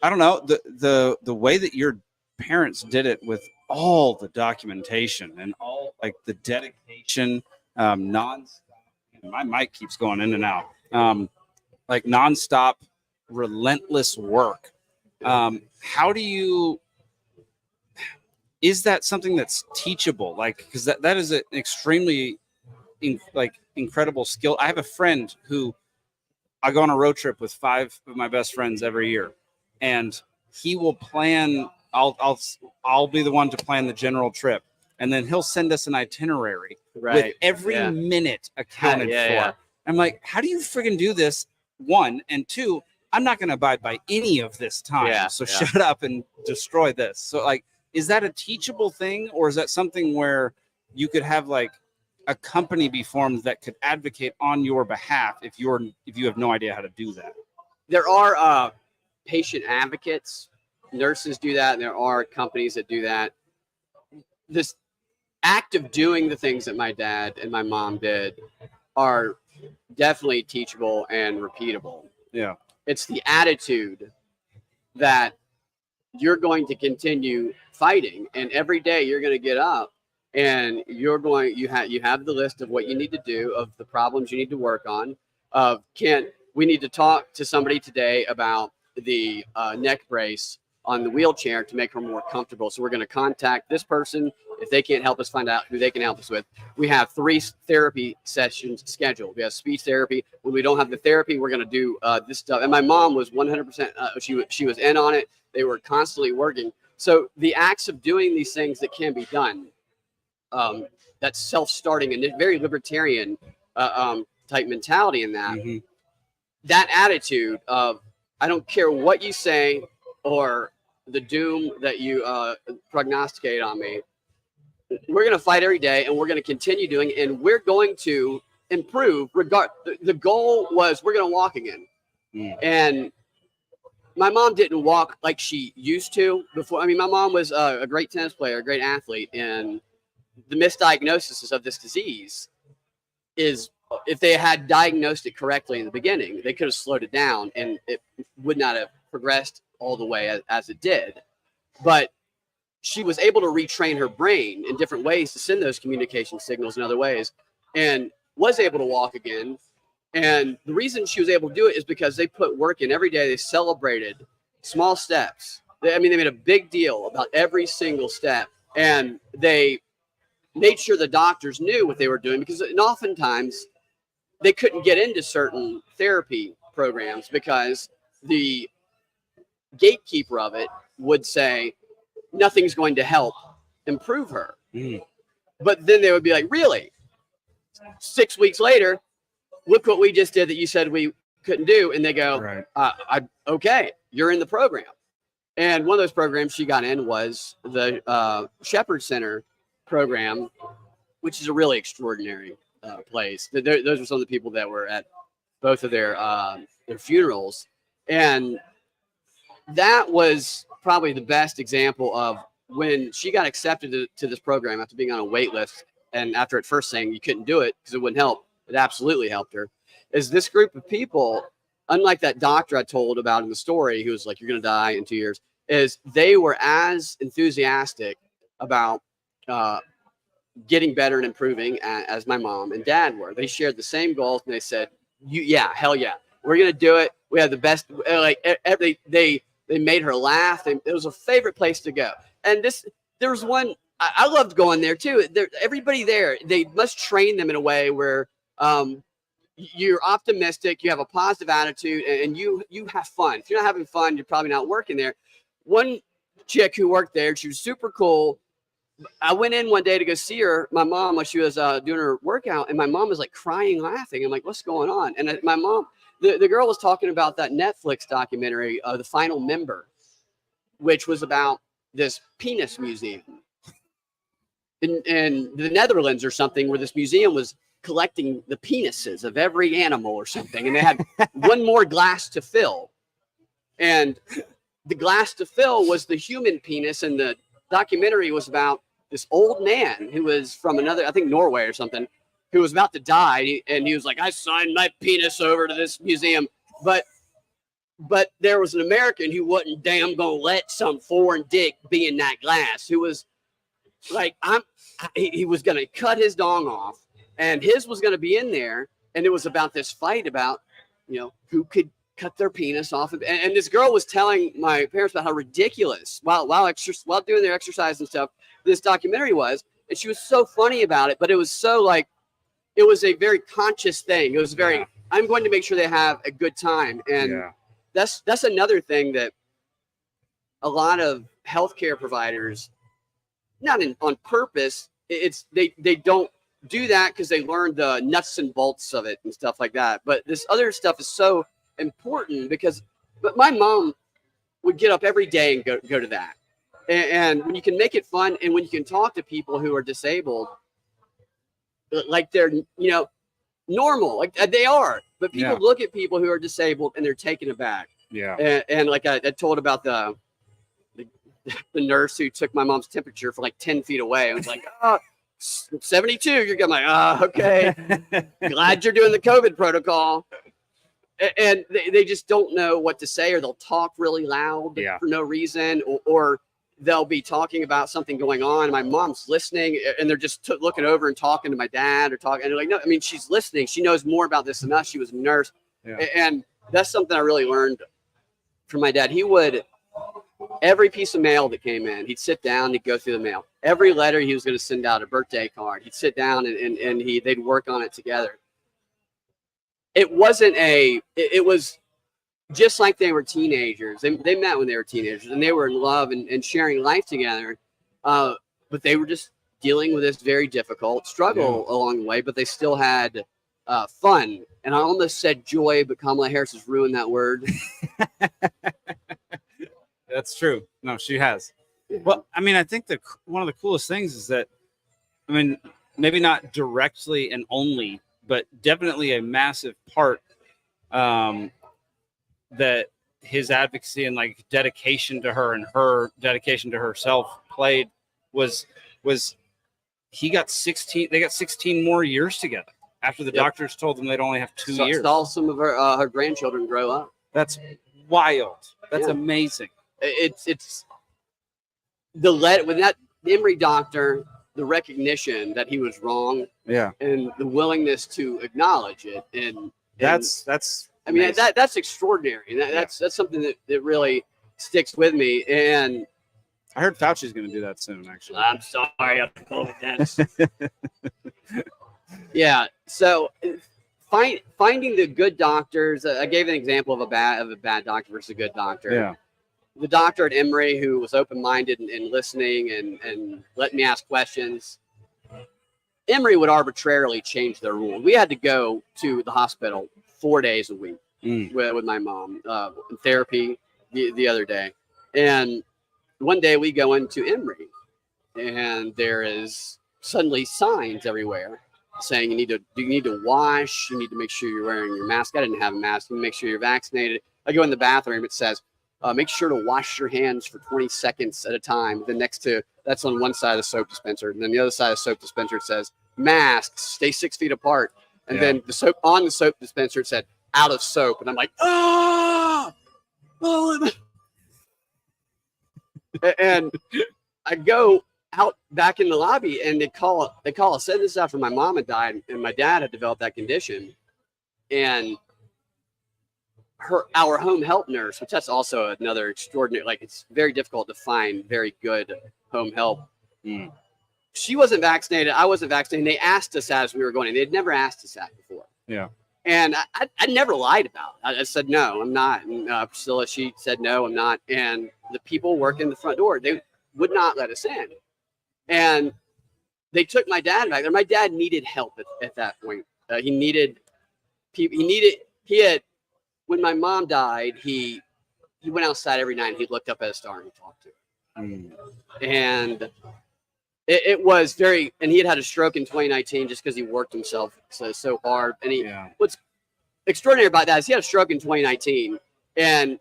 I don't know, the way that your parents did it with all the documentation and all like the dedication, non-stop. My mic keeps going in and out. Like nonstop, relentless work. How do you? Is that something that's teachable? Like, because that is an extremely incredible skill. I have a friend who I go on a road trip with 5 of my best friends every year, and he will plan. I'll be the one to plan the general trip, and then he'll send us an itinerary with every minute accounted for. Yeah. I'm like, how do you friggin' do this? 1 and 2, I'm not going to abide by any of this time. So shut up and destroy this. So like, is that a teachable thing, or is that something where you could have like a company be formed that could advocate on your behalf if you have no idea how to do that? There are patient advocates. Nurses do that, and there are companies that do that. This act of doing the things that my dad and my mom did are definitely teachable and repeatable. Yeah. It's the attitude that you're going to continue fighting, and every day you're going to get up and you have the list of what you need to do, of the problems you need to work on, we need to talk to somebody today about the neck brace on the wheelchair to make her more comfortable. So we're going to contact this person. If they can't help us, find out who they can help us with. We have 3 therapy sessions scheduled. We have speech therapy. When we don't have the therapy, we're going to do this stuff. And my mom was 100%, she was in on it. They were constantly working. So the acts of doing these things that can be done, that's self-starting and very libertarian type mentality in that. Mm-hmm. That attitude of, I don't care what you say or the doom that you prognosticate on me. We're going to fight every day, and we're going to continue doing it, and we're going to improve. The goal was we're going to walk again. And my mom didn't walk like she used to before. I mean, my mom was a great tennis player, a great athlete, and the misdiagnosis of this disease is, if they had diagnosed it correctly in the beginning, they could have slowed it down, and it would not have progressed all the way as it did. But she was able to retrain her brain in different ways to send those communication signals in other ways, and was able to walk again. And the reason she was able to do it is because they put work in every day. They celebrated small steps. They made a big deal about every single step, and they made sure the doctors knew what they were doing, because oftentimes they couldn't get into certain therapy programs because the gatekeeper of it would say nothing's going to help improve her. But then they would be like, really? 6 weeks later, look what we just did that you said we couldn't do. And they go, right. Okay, you're in the program. And one of those programs she got in was the Shepherd Center program, which is a really extraordinary place. Those were some of the people that were at both of their funerals. And that was probably the best example of when she got accepted to this program after being on a wait list, and after at first saying you couldn't do it because it wouldn't help. It absolutely helped her. Is this group of people, unlike that doctor I told about in the story, who was like, you're going to die in 2 years, is they were as enthusiastic about getting better and improving as my mom and dad were. They shared the same goals, and they said, hell yeah, we're going to do it. We have the best, they made her laugh. It was a favorite place to go. And there was one, I loved going there too. Everybody there, they must train them in a way where you're optimistic, you have a positive attitude, and you have fun. If you're not having fun, you're probably not working there. One chick who worked there, she was super cool. I went in one day to go see her, my mom, when she was doing her workout, and my mom was like crying, laughing. I'm like, what's going on? And my mom, the girl was talking about that Netflix documentary, The Final Member, which was about this penis museum in the Netherlands or something, where this museum was collecting the penises of every animal or something. And they had one more glass to fill. And the glass to fill was the human penis. And the documentary was about this old man who was from I think Norway or something, who was about to die. And he was like, I signed my penis over to this museum. But there was an American who wasn't damn going to let some foreign dick be in that glass, who was like he was going to cut his dong off, and his was going to be in there, and it was about this fight about, who could cut their penis off. And this girl was telling my parents about how ridiculous while doing their exercise and stuff, this documentary was, and she was so funny about it, but it was so like, it was a very conscious thing. It was very, I'm going to make sure they have a good time. And that's another thing that a lot of healthcare providers, not on purpose, they don't do that because they learned the nuts and bolts of it and stuff like that. But this other stuff is so important but my mom would get up every day and go to that. And when you can make it fun and when you can talk to people who are disabled, like they're, normal, like they are, but people look at people who are disabled and they're taken aback. Yeah. And like I told about the nurse who took my mom's temperature from like 10 feet away. I was like, 72. You're going like, okay. Glad you're doing the COVID protocol. And they just don't know what to say, or they'll talk really loud for no reason, or they'll be talking about something going on. And my mom's listening, and they're just looking over and talking to my dad or talking. And they're like, no, I mean, she's listening. She knows more about this than us. She was a nurse. Yeah. And that's something I really learned from my dad. He would, every piece of mail that came in, he'd sit down, he'd go through the mail. Every letter he was going to send out, a birthday card, he'd sit down and they'd work on it together. It was just like they were teenagers. They met when they were teenagers, and they were in love and sharing life together. But they were just dealing with this very difficult struggle along the way, but they still had fun. And I almost said joy, but Kamala Harris has ruined that word. That's true. No, she has. Well, I mean, I think one of the coolest things is that, I mean, maybe not directly and only, but definitely a massive part that his advocacy and like dedication to her and her dedication to herself played was they got 16 more years together after the doctors told them they'd only have 2 years. Saw some of her grandchildren grow up. That's wild. That's amazing. It's with that Emory doctor, the recognition that he was wrong, and the willingness to acknowledge it, and that's I mean amazing. That's extraordinary, and that's something that really sticks with me. And I heard Fauci's going to do that soon. Actually, I'm sorry, I'm COVID. So finding the good doctors. I gave an example of a bad doctor versus a good doctor. Yeah. The doctor at Emory who was open-minded and listening and letting me ask questions. Emory would arbitrarily change their rule. We had to go to the hospital 4 days a week with my mom in therapy the other day. And one day we go into Emory, and there is suddenly signs everywhere saying you need to wash, you need to make sure you're wearing your mask. I didn't have a mask. You make sure you're vaccinated. I go in the bathroom, it says, make sure to wash your hands for 20 seconds at a time. Then that's on one side of the soap dispenser. And then the other side of the soap dispenser, it says, masks, stay 6 feet apart. And then the soap dispenser, it said, out of soap. And I'm like, and I go out back in the lobby, and they call us. Said this after my mom had died, and my dad had developed that condition. And our home health nurse, which that's also another extraordinary, like it's very difficult to find very good home health. She wasn't vaccinated. I wasn't vaccinated. They asked us as we were going in. They'd never asked us that before. Yeah. And I never lied about it. I said, no, I'm not. And Priscilla, she said, no, I'm not. And the people working the front door, they would not let us in. And they took my dad back there. My dad needed help at that point. When my mom died, he went outside every night and he looked up at a star and he talked to her. And it was very, and he had a stroke in 2019 just because he worked himself so hard. And what's extraordinary about that is he had a stroke in 2019 and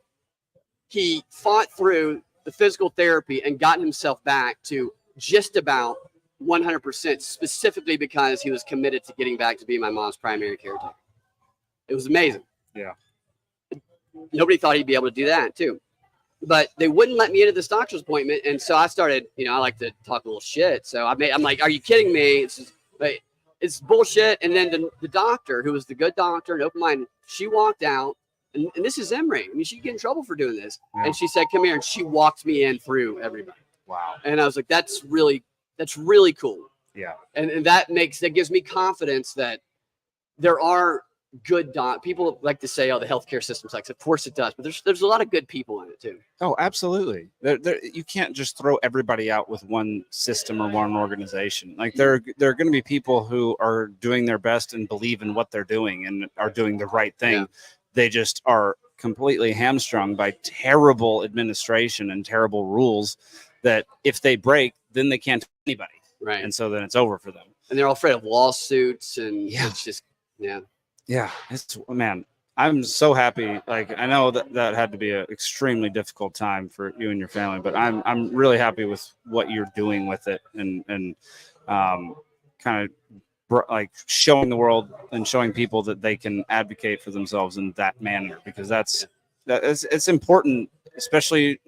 he fought through the physical therapy and got himself back to just about 100%, specifically because he was committed to getting back to being my mom's primary caretaker. It was amazing. Yeah. Nobody thought he'd be able to do that too. but they wouldn't let me into this doctor's appointment. And so I started, I like to talk a little shit. So I'm like, are you kidding me? It's bullshit. And then the doctor, who was the good doctor and open minded, she walked out. And this is Emory. I mean, she'd get in trouble for doing this. Yeah. And she said, come here. And she walked me in through everybody. Wow. And I was like, that's really cool. Yeah. And that gives me confidence that there are good people like to say, oh, the healthcare system sucks. Of course it does. But there's a lot of good people in it too. Oh, absolutely. You can't just throw everybody out with one system or one organization. Like there are going to be people who are doing their best and believe in what they're doing and are doing the right thing. Yeah. They just are completely hamstrung by terrible administration and terrible rules that if they break, then they can't tell anybody. Right. And so then it's over for them. And they're all afraid of lawsuits. And Yeah. it's just, yeah. Yeah. Man, I'm so happy. Like, I know that had to be an extremely difficult time for you and your family, but I'm really happy with what you're doing with it and kind of like showing the world and showing people that they can advocate for themselves in that manner, because it's important, especially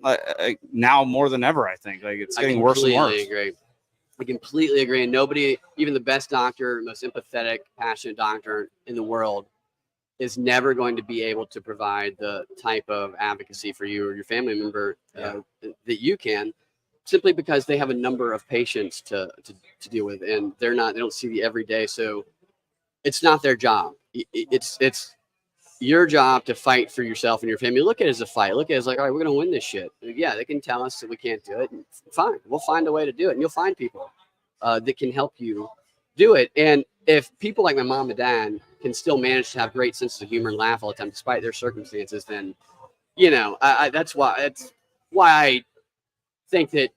now more than ever. I think like it's getting worse and worse. I completely agree. And nobody, even the best doctor, most empathetic, passionate doctor in the world, is never going to be able to provide the type of advocacy for you or your family member that you can, simply because they have a number of patients to deal with, and they don't see the everyday. So it's not their job. It's your job to fight for yourself and your family. Look at it as a fight. Look at it as like, all right, we're going to win this shit. Yeah, they can tell us that we can't do it. Fine. We'll find a way to do it. And you'll find people that can help you do it. And if people like my mom and dad can still manage to have great senses of humor and laugh all the time, despite their circumstances, then, that's why I think that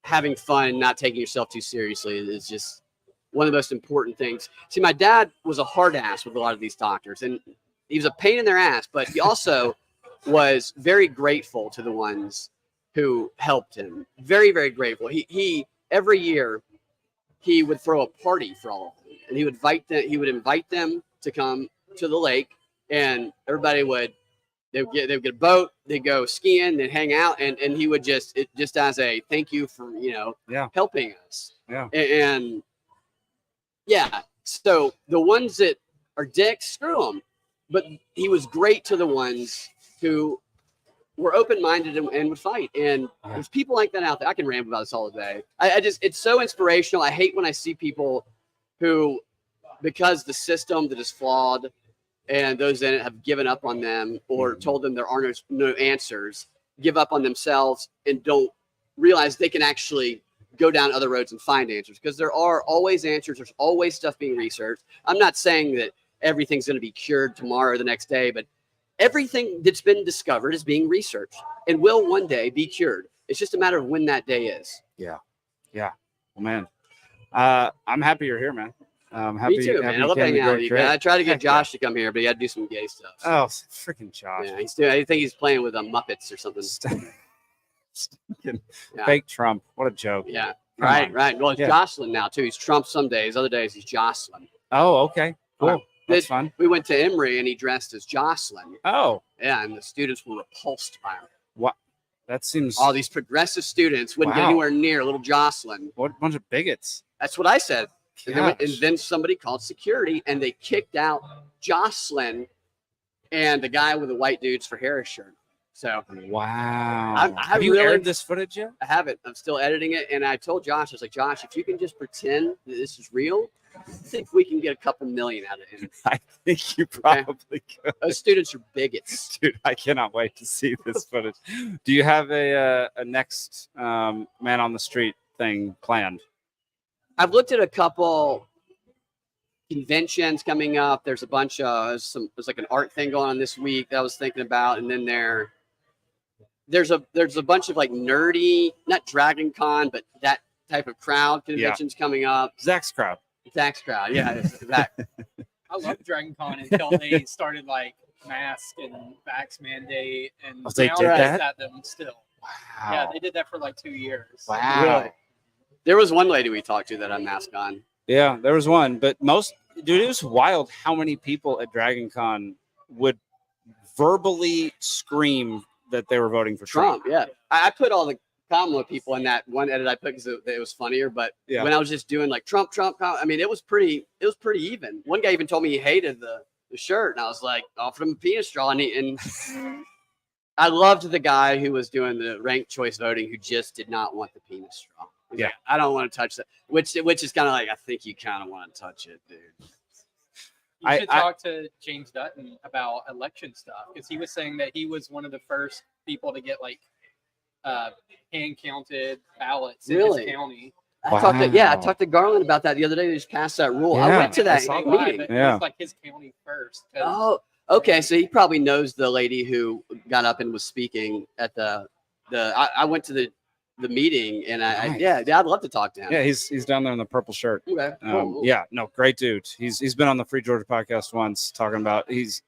having fun and not taking yourself too seriously is just one of the most important things. See, my dad was a hard ass with a lot of these doctors, and he was a pain in their ass, but he also was very grateful to the ones who helped him. Very, very grateful. He every year he would throw a party for all of them, and he would invite them to come to the lake, and everybody would get a boat, they'd go skiing, they'd hang out, and he would just as a thank you for helping us. Yeah. And yeah, so the ones that are dicks, screw them. But he was great to the ones who were open-minded and would fight. And there's people like that out there. I can ramble about this all day. It's so inspirational. I hate when I see people who, because the system that is flawed and those in it have given up on them or told them there are no answers, give up on themselves and don't realize they can actually go down other roads and find answers, because there are always answers. There's always stuff being researched. I'm not saying that everything's going to be cured tomorrow or the next day, but everything that's been discovered is being researched and will one day be cured. It's just a matter of when that day is. Yeah. Well, man, I'm happy you're here, man. Me too, man. I love hanging out with you. I tried to get Josh to come here, but he had to do some gay stuff. So. Oh, freaking Josh. Yeah, I think he's playing with Muppets or something. Fake Trump. What a joke. Yeah. Right. Well, it's Jocelyn now, too. He's Trump some days. Other days, he's Jocelyn. Oh, okay. Cool. That's fun. We went to Emory, and he dressed as Jocelyn. Oh. Yeah, and the students were repulsed by him. What? That seems... All these progressive students wouldn't get anywhere near little Jocelyn. What a bunch of bigots. That's what I said. And then somebody called security, and they kicked out Jocelyn and the guy with the white dudes for Harris shirt. So wow. Have you aired this footage yet? I haven't. I'm still editing it, and I told Josh, I was like, Josh, if you can just pretend that this is real, I think we can get a couple million out of it. I think you probably could. Those students are bigots. Dude, I cannot wait to see this footage. Do you have a next man on the street thing planned? I've looked at a couple conventions coming up. There's a bunch of there's like an art thing going on this week that I was thinking about, and then there's a bunch of like nerdy, not Dragon Con, but that type of crowd conventions coming up. Zach's crowd. Yeah, Zach. I loved Dragon Con until they started like mask and vax mandate, and they did that at them still. Wow. Yeah, they did that for like 2 years. Wow. Really? There was one lady we talked to that had a mask on. Yeah, there was one, but dude, it was wild how many people at Dragon Con would verbally scream that they were voting for Trump. Yeah. I put all the Kamala people in that one edit I put because it was funnier. But when I was just doing like Trump, I mean, it was pretty even. One guy even told me he hated the shirt, and I was like, offered him a penis straw, and I loved the guy who was doing the ranked choice voting who just did not want the penis straw. He's like, I don't want to touch that, which is kind of like, I think you kind of want to touch it, dude. You should talk to James Dutton about election stuff, because he was saying that he was one of the first people to get like hand counted ballots in his county. I talked to Garland about that the other day. They just passed that rule. I went to that meeting. It was like his county first. Oh, okay. So he probably knows the lady who got up and was speaking at I went to the meeting, and I'd love to talk to him. Yeah, he's down there in the purple shirt. Okay. Cool. Yeah, no, great dude. He's been on the Free Georgia podcast once talking about he's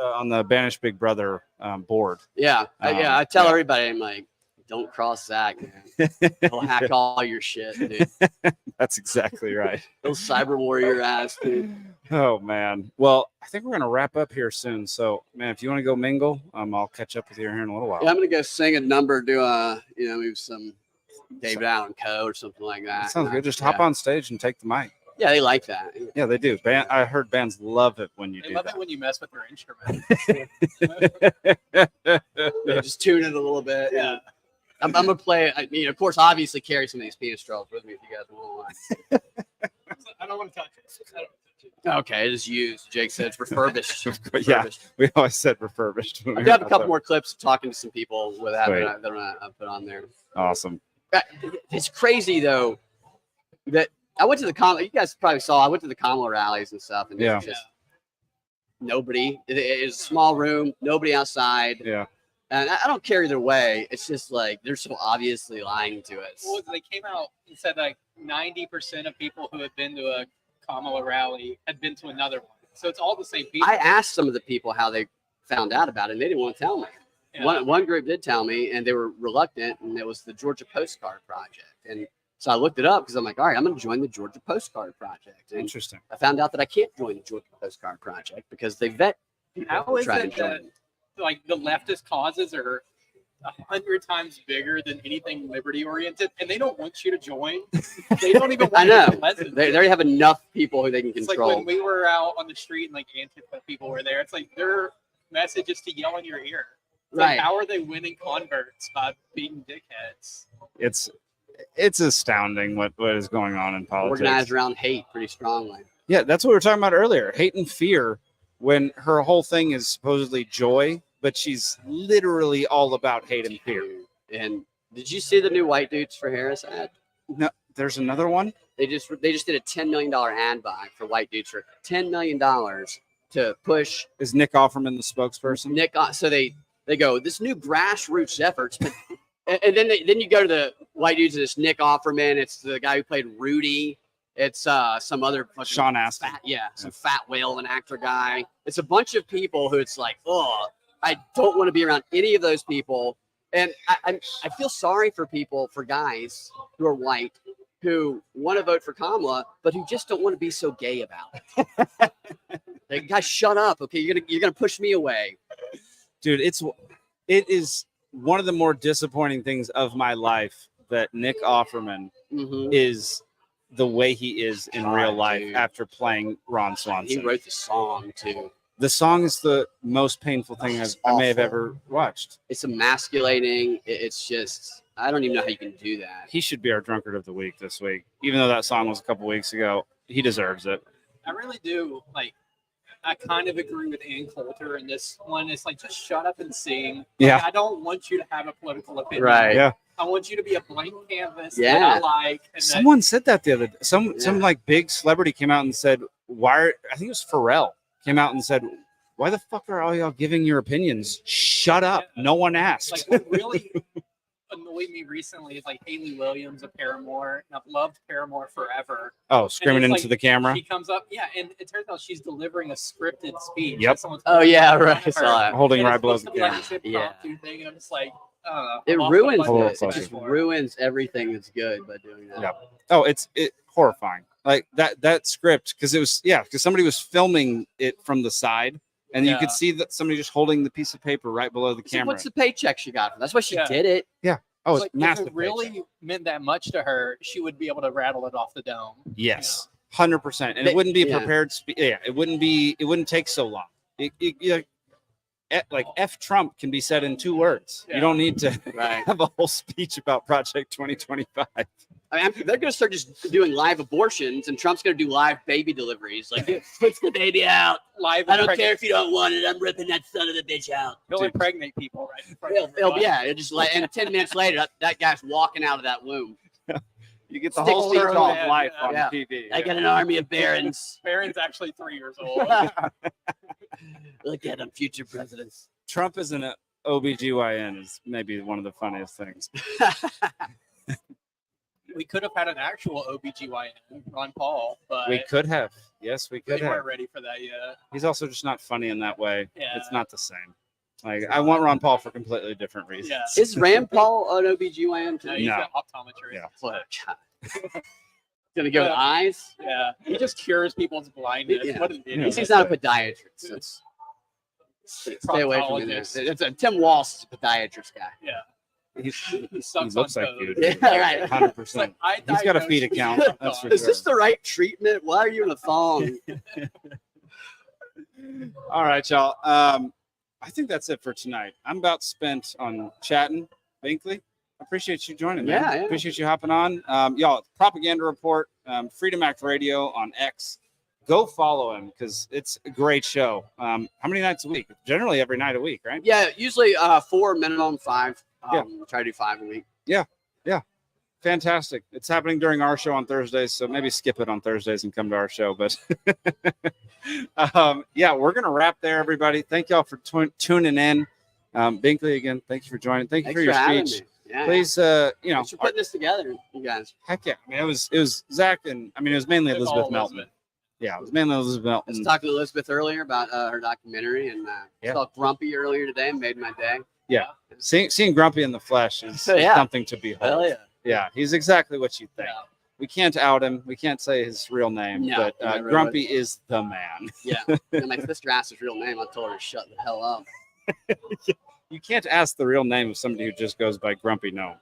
on the Banished Big Brother board. I tell everybody, I'm like, don't cross Zach, man. He'll hack all your shit, dude. That's exactly right. He'll cyber warrior ass, dude. Oh man. Well, I think we're gonna wrap up here soon. So, man, if you want to go mingle, I'll catch up with you here in a little while. Yeah, I'm gonna go sing a number, do maybe some David Allen Co. or something like that. That sounds good. Just hop on stage and take the mic. Yeah, they like that. Yeah, they do. I heard bands love it when you do that. They love it when you mess with their instrument. Yeah, just tune it a little bit. Yeah. I'm gonna play. I mean, of course, obviously, carry some of these penis straws with me if you guys want one. I don't want to touch it. Okay, it is used. Jake said it's refurbished. Yeah, we always said refurbished. I do have a couple more clips talking to some people with that that I'm gonna put on there. Awesome. It's crazy though that I went to the Kamala. You guys probably saw. I went to the Kamala rallies and stuff, and it's just nobody. It's a small room, nobody outside. Yeah. And I don't care either way. It's just like they're so obviously lying to us. Well, they came out and said like 90% of people who had been to a Kamala rally had been to another one. So it's all the same people. I asked some of the people how they found out about it, and they didn't want to tell me. Yeah. One group did tell me, and they were reluctant, and it was the Georgia Postcard Project. And so I looked it up because I'm like, all right, I'm going to join the Georgia Postcard Project. And interesting. I found out that I can't join the Georgia Postcard Project because they vet people. How is it that like the leftist causes are 100 times bigger than anything liberty oriented, and they don't want you to join? They don't even want I know. You to they already have enough people who they can it's control. Like when we were out on the street and like Antifa people were there, it's like their message is to yell in your ear. It's right. Like, how are they winning converts by being dickheads? It's astounding what is going on in politics. Organized around hate pretty strongly. Yeah, that's what we were talking about earlier. Hate and fear, when her whole thing is supposedly joy, but she's literally all about hate and fear. And did you see the new White Dudes for Harris ad? No, there's another one. They just did a $10 million ad buy for White Dudes for $10 million to push. Is Nick Offerman the spokesperson? So they go, this new grassroots efforts, but, and then you go to the White Dudes. It's Nick Offerman. It's the guy who played Rudy. It's some other fucking Sean Astin. Some fat whale of an actor guy. It's a bunch of people who it's like, oh, I don't want to be around any of those people. And I feel sorry for guys who are white who want to vote for Kamala, but who just don't want to be so gay about it. Like, guys, shut up. Okay, you're gonna push me away. Dude, it is one of the more disappointing things of my life that Nick Offerman is the way he is in real life after playing Ron Swanson. He wrote the song too. The song is the most painful thing I may have ever watched. It's emasculating. It's just, I don't even know how you can do that. He should be our drunkard of the week this week. Even though that song was a couple weeks ago, he deserves it. I really do. Like, I kind of agree with Ann Coulter in this one. It's like, just shut up and sing. Like, I don't want you to have a political opinion. Right. Yeah. I want you to be a blank canvas that I like. And someone said that the other day. Some like big celebrity came out and said, I think it was Pharrell came out and said, why the fuck are all y'all giving your opinions? Shut up. Yeah. No one asked. Like, what really annoyed me recently is like Haley Williams of Paramore. And I've loved Paramore forever. Oh, screaming into the camera. She comes up, and it turns out she's delivering a scripted speech. Yep. Oh yeah, right. I saw that. Holding right below the camera. Like, thing, and I'm just like, it ruins it. It just ruins everything that's good by doing that. Yeah. Oh, it's horrifying. Like that script, because it was because somebody was filming it from the side, And you Yeah. could see that somebody just holding the piece of paper right below the So camera. what's the paycheck she got? That's why she Yeah. did it. Oh, it's Like, massive. if it really paycheck. meant that much to her, she would be able to rattle it off the dome. Yes, 100%. And They- it wouldn't be a yeah. prepared. It wouldn't take so long. Like F Trump can be said in 2 words. Yeah. You don't need to Right. have a whole speech about Project 2025. I mean, they're going to start just doing live abortions, and Trump's going to do live baby deliveries. Like, puts the baby out. Live I don't impregnate- care if you don't want it. I'm ripping that son of a bitch out. He'll Dude. impregnate people right in front of It'll everybody. yeah, it just like, and 10 minutes later, that guy's walking out of that womb. You get the Stick whole speech circle on. of life on Yeah. TV. I got an army of barons. Barron's actually 3 years old. Look at them, future presidents. Trump as an OBGYN is maybe one of the funniest things. We could have had an actual OBGYN, Ron Paul, but We could have. Yes, we we could have. weren't ready for that yet. He's also just not funny in that way. Yeah. It's not the same. Like I want Ron Paul for completely different reasons. Yeah. Is Rand Paul an OBGYN too? No, he's No. an optometrist. Yeah. What? Gonna go with Yeah. eyes? Yeah. He just cures people's blindness. Yeah. What an Yeah. idiot. He's not a podiatrist. That's, stay away from him. Proctologist. It's a Tim Walsh is a podiatrist guy. Yeah. He He sucks looks on like toes. you. Yeah, right. 100%. He's got a feet account. That's for Is sure. this the right treatment? Why are you in a thong? All right, y'all. I think that's it for tonight. I'm about spent on chatting. Binkley, I appreciate you joining me. Yeah, yeah. Appreciate you hopping on. Y'all, Propaganda Report, Freedom Act Radio on X. Go follow him because it's a great show. How many nights a week? Generally every night a week, right? Yeah, usually 4, minimum 5. Yeah. Try to do 5 a week. Fantastic. It's happening during our show on Thursdays, so maybe skip it on Thursdays and come to our show. But yeah, we're going to wrap there, everybody. Thank y'all for tuning in. Binkley, again, thank you for joining. Thank you Thanks for your having speech. me. Yeah, Please, you know, Thanks for putting this together, you guys. heck yeah. I mean, it was Zach and I mean, it was mainly It was Elizabeth all Melton. Elizabeth. Yeah, it was mainly Elizabeth I was Melton. talking to Elizabeth earlier about her documentary, and Yeah. saw Grumpy earlier today and made my day. Seeing Grumpy in the flesh is Yeah. something to behold. Hell yeah. Yeah, he's exactly what you think. Yeah. We can't out him. We can't say his real name, No, but never Grumpy is the man. Yeah. And my sister asked his real name. I told her to shut the hell up. You can't ask the real name of somebody who just goes by Grumpy Gnome.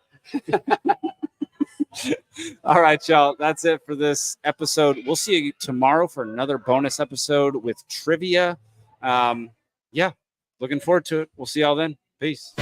All right, y'all. That's it for this episode. We'll see you tomorrow for another bonus episode with trivia. Yeah, looking forward to it. We'll see y'all then. Peace.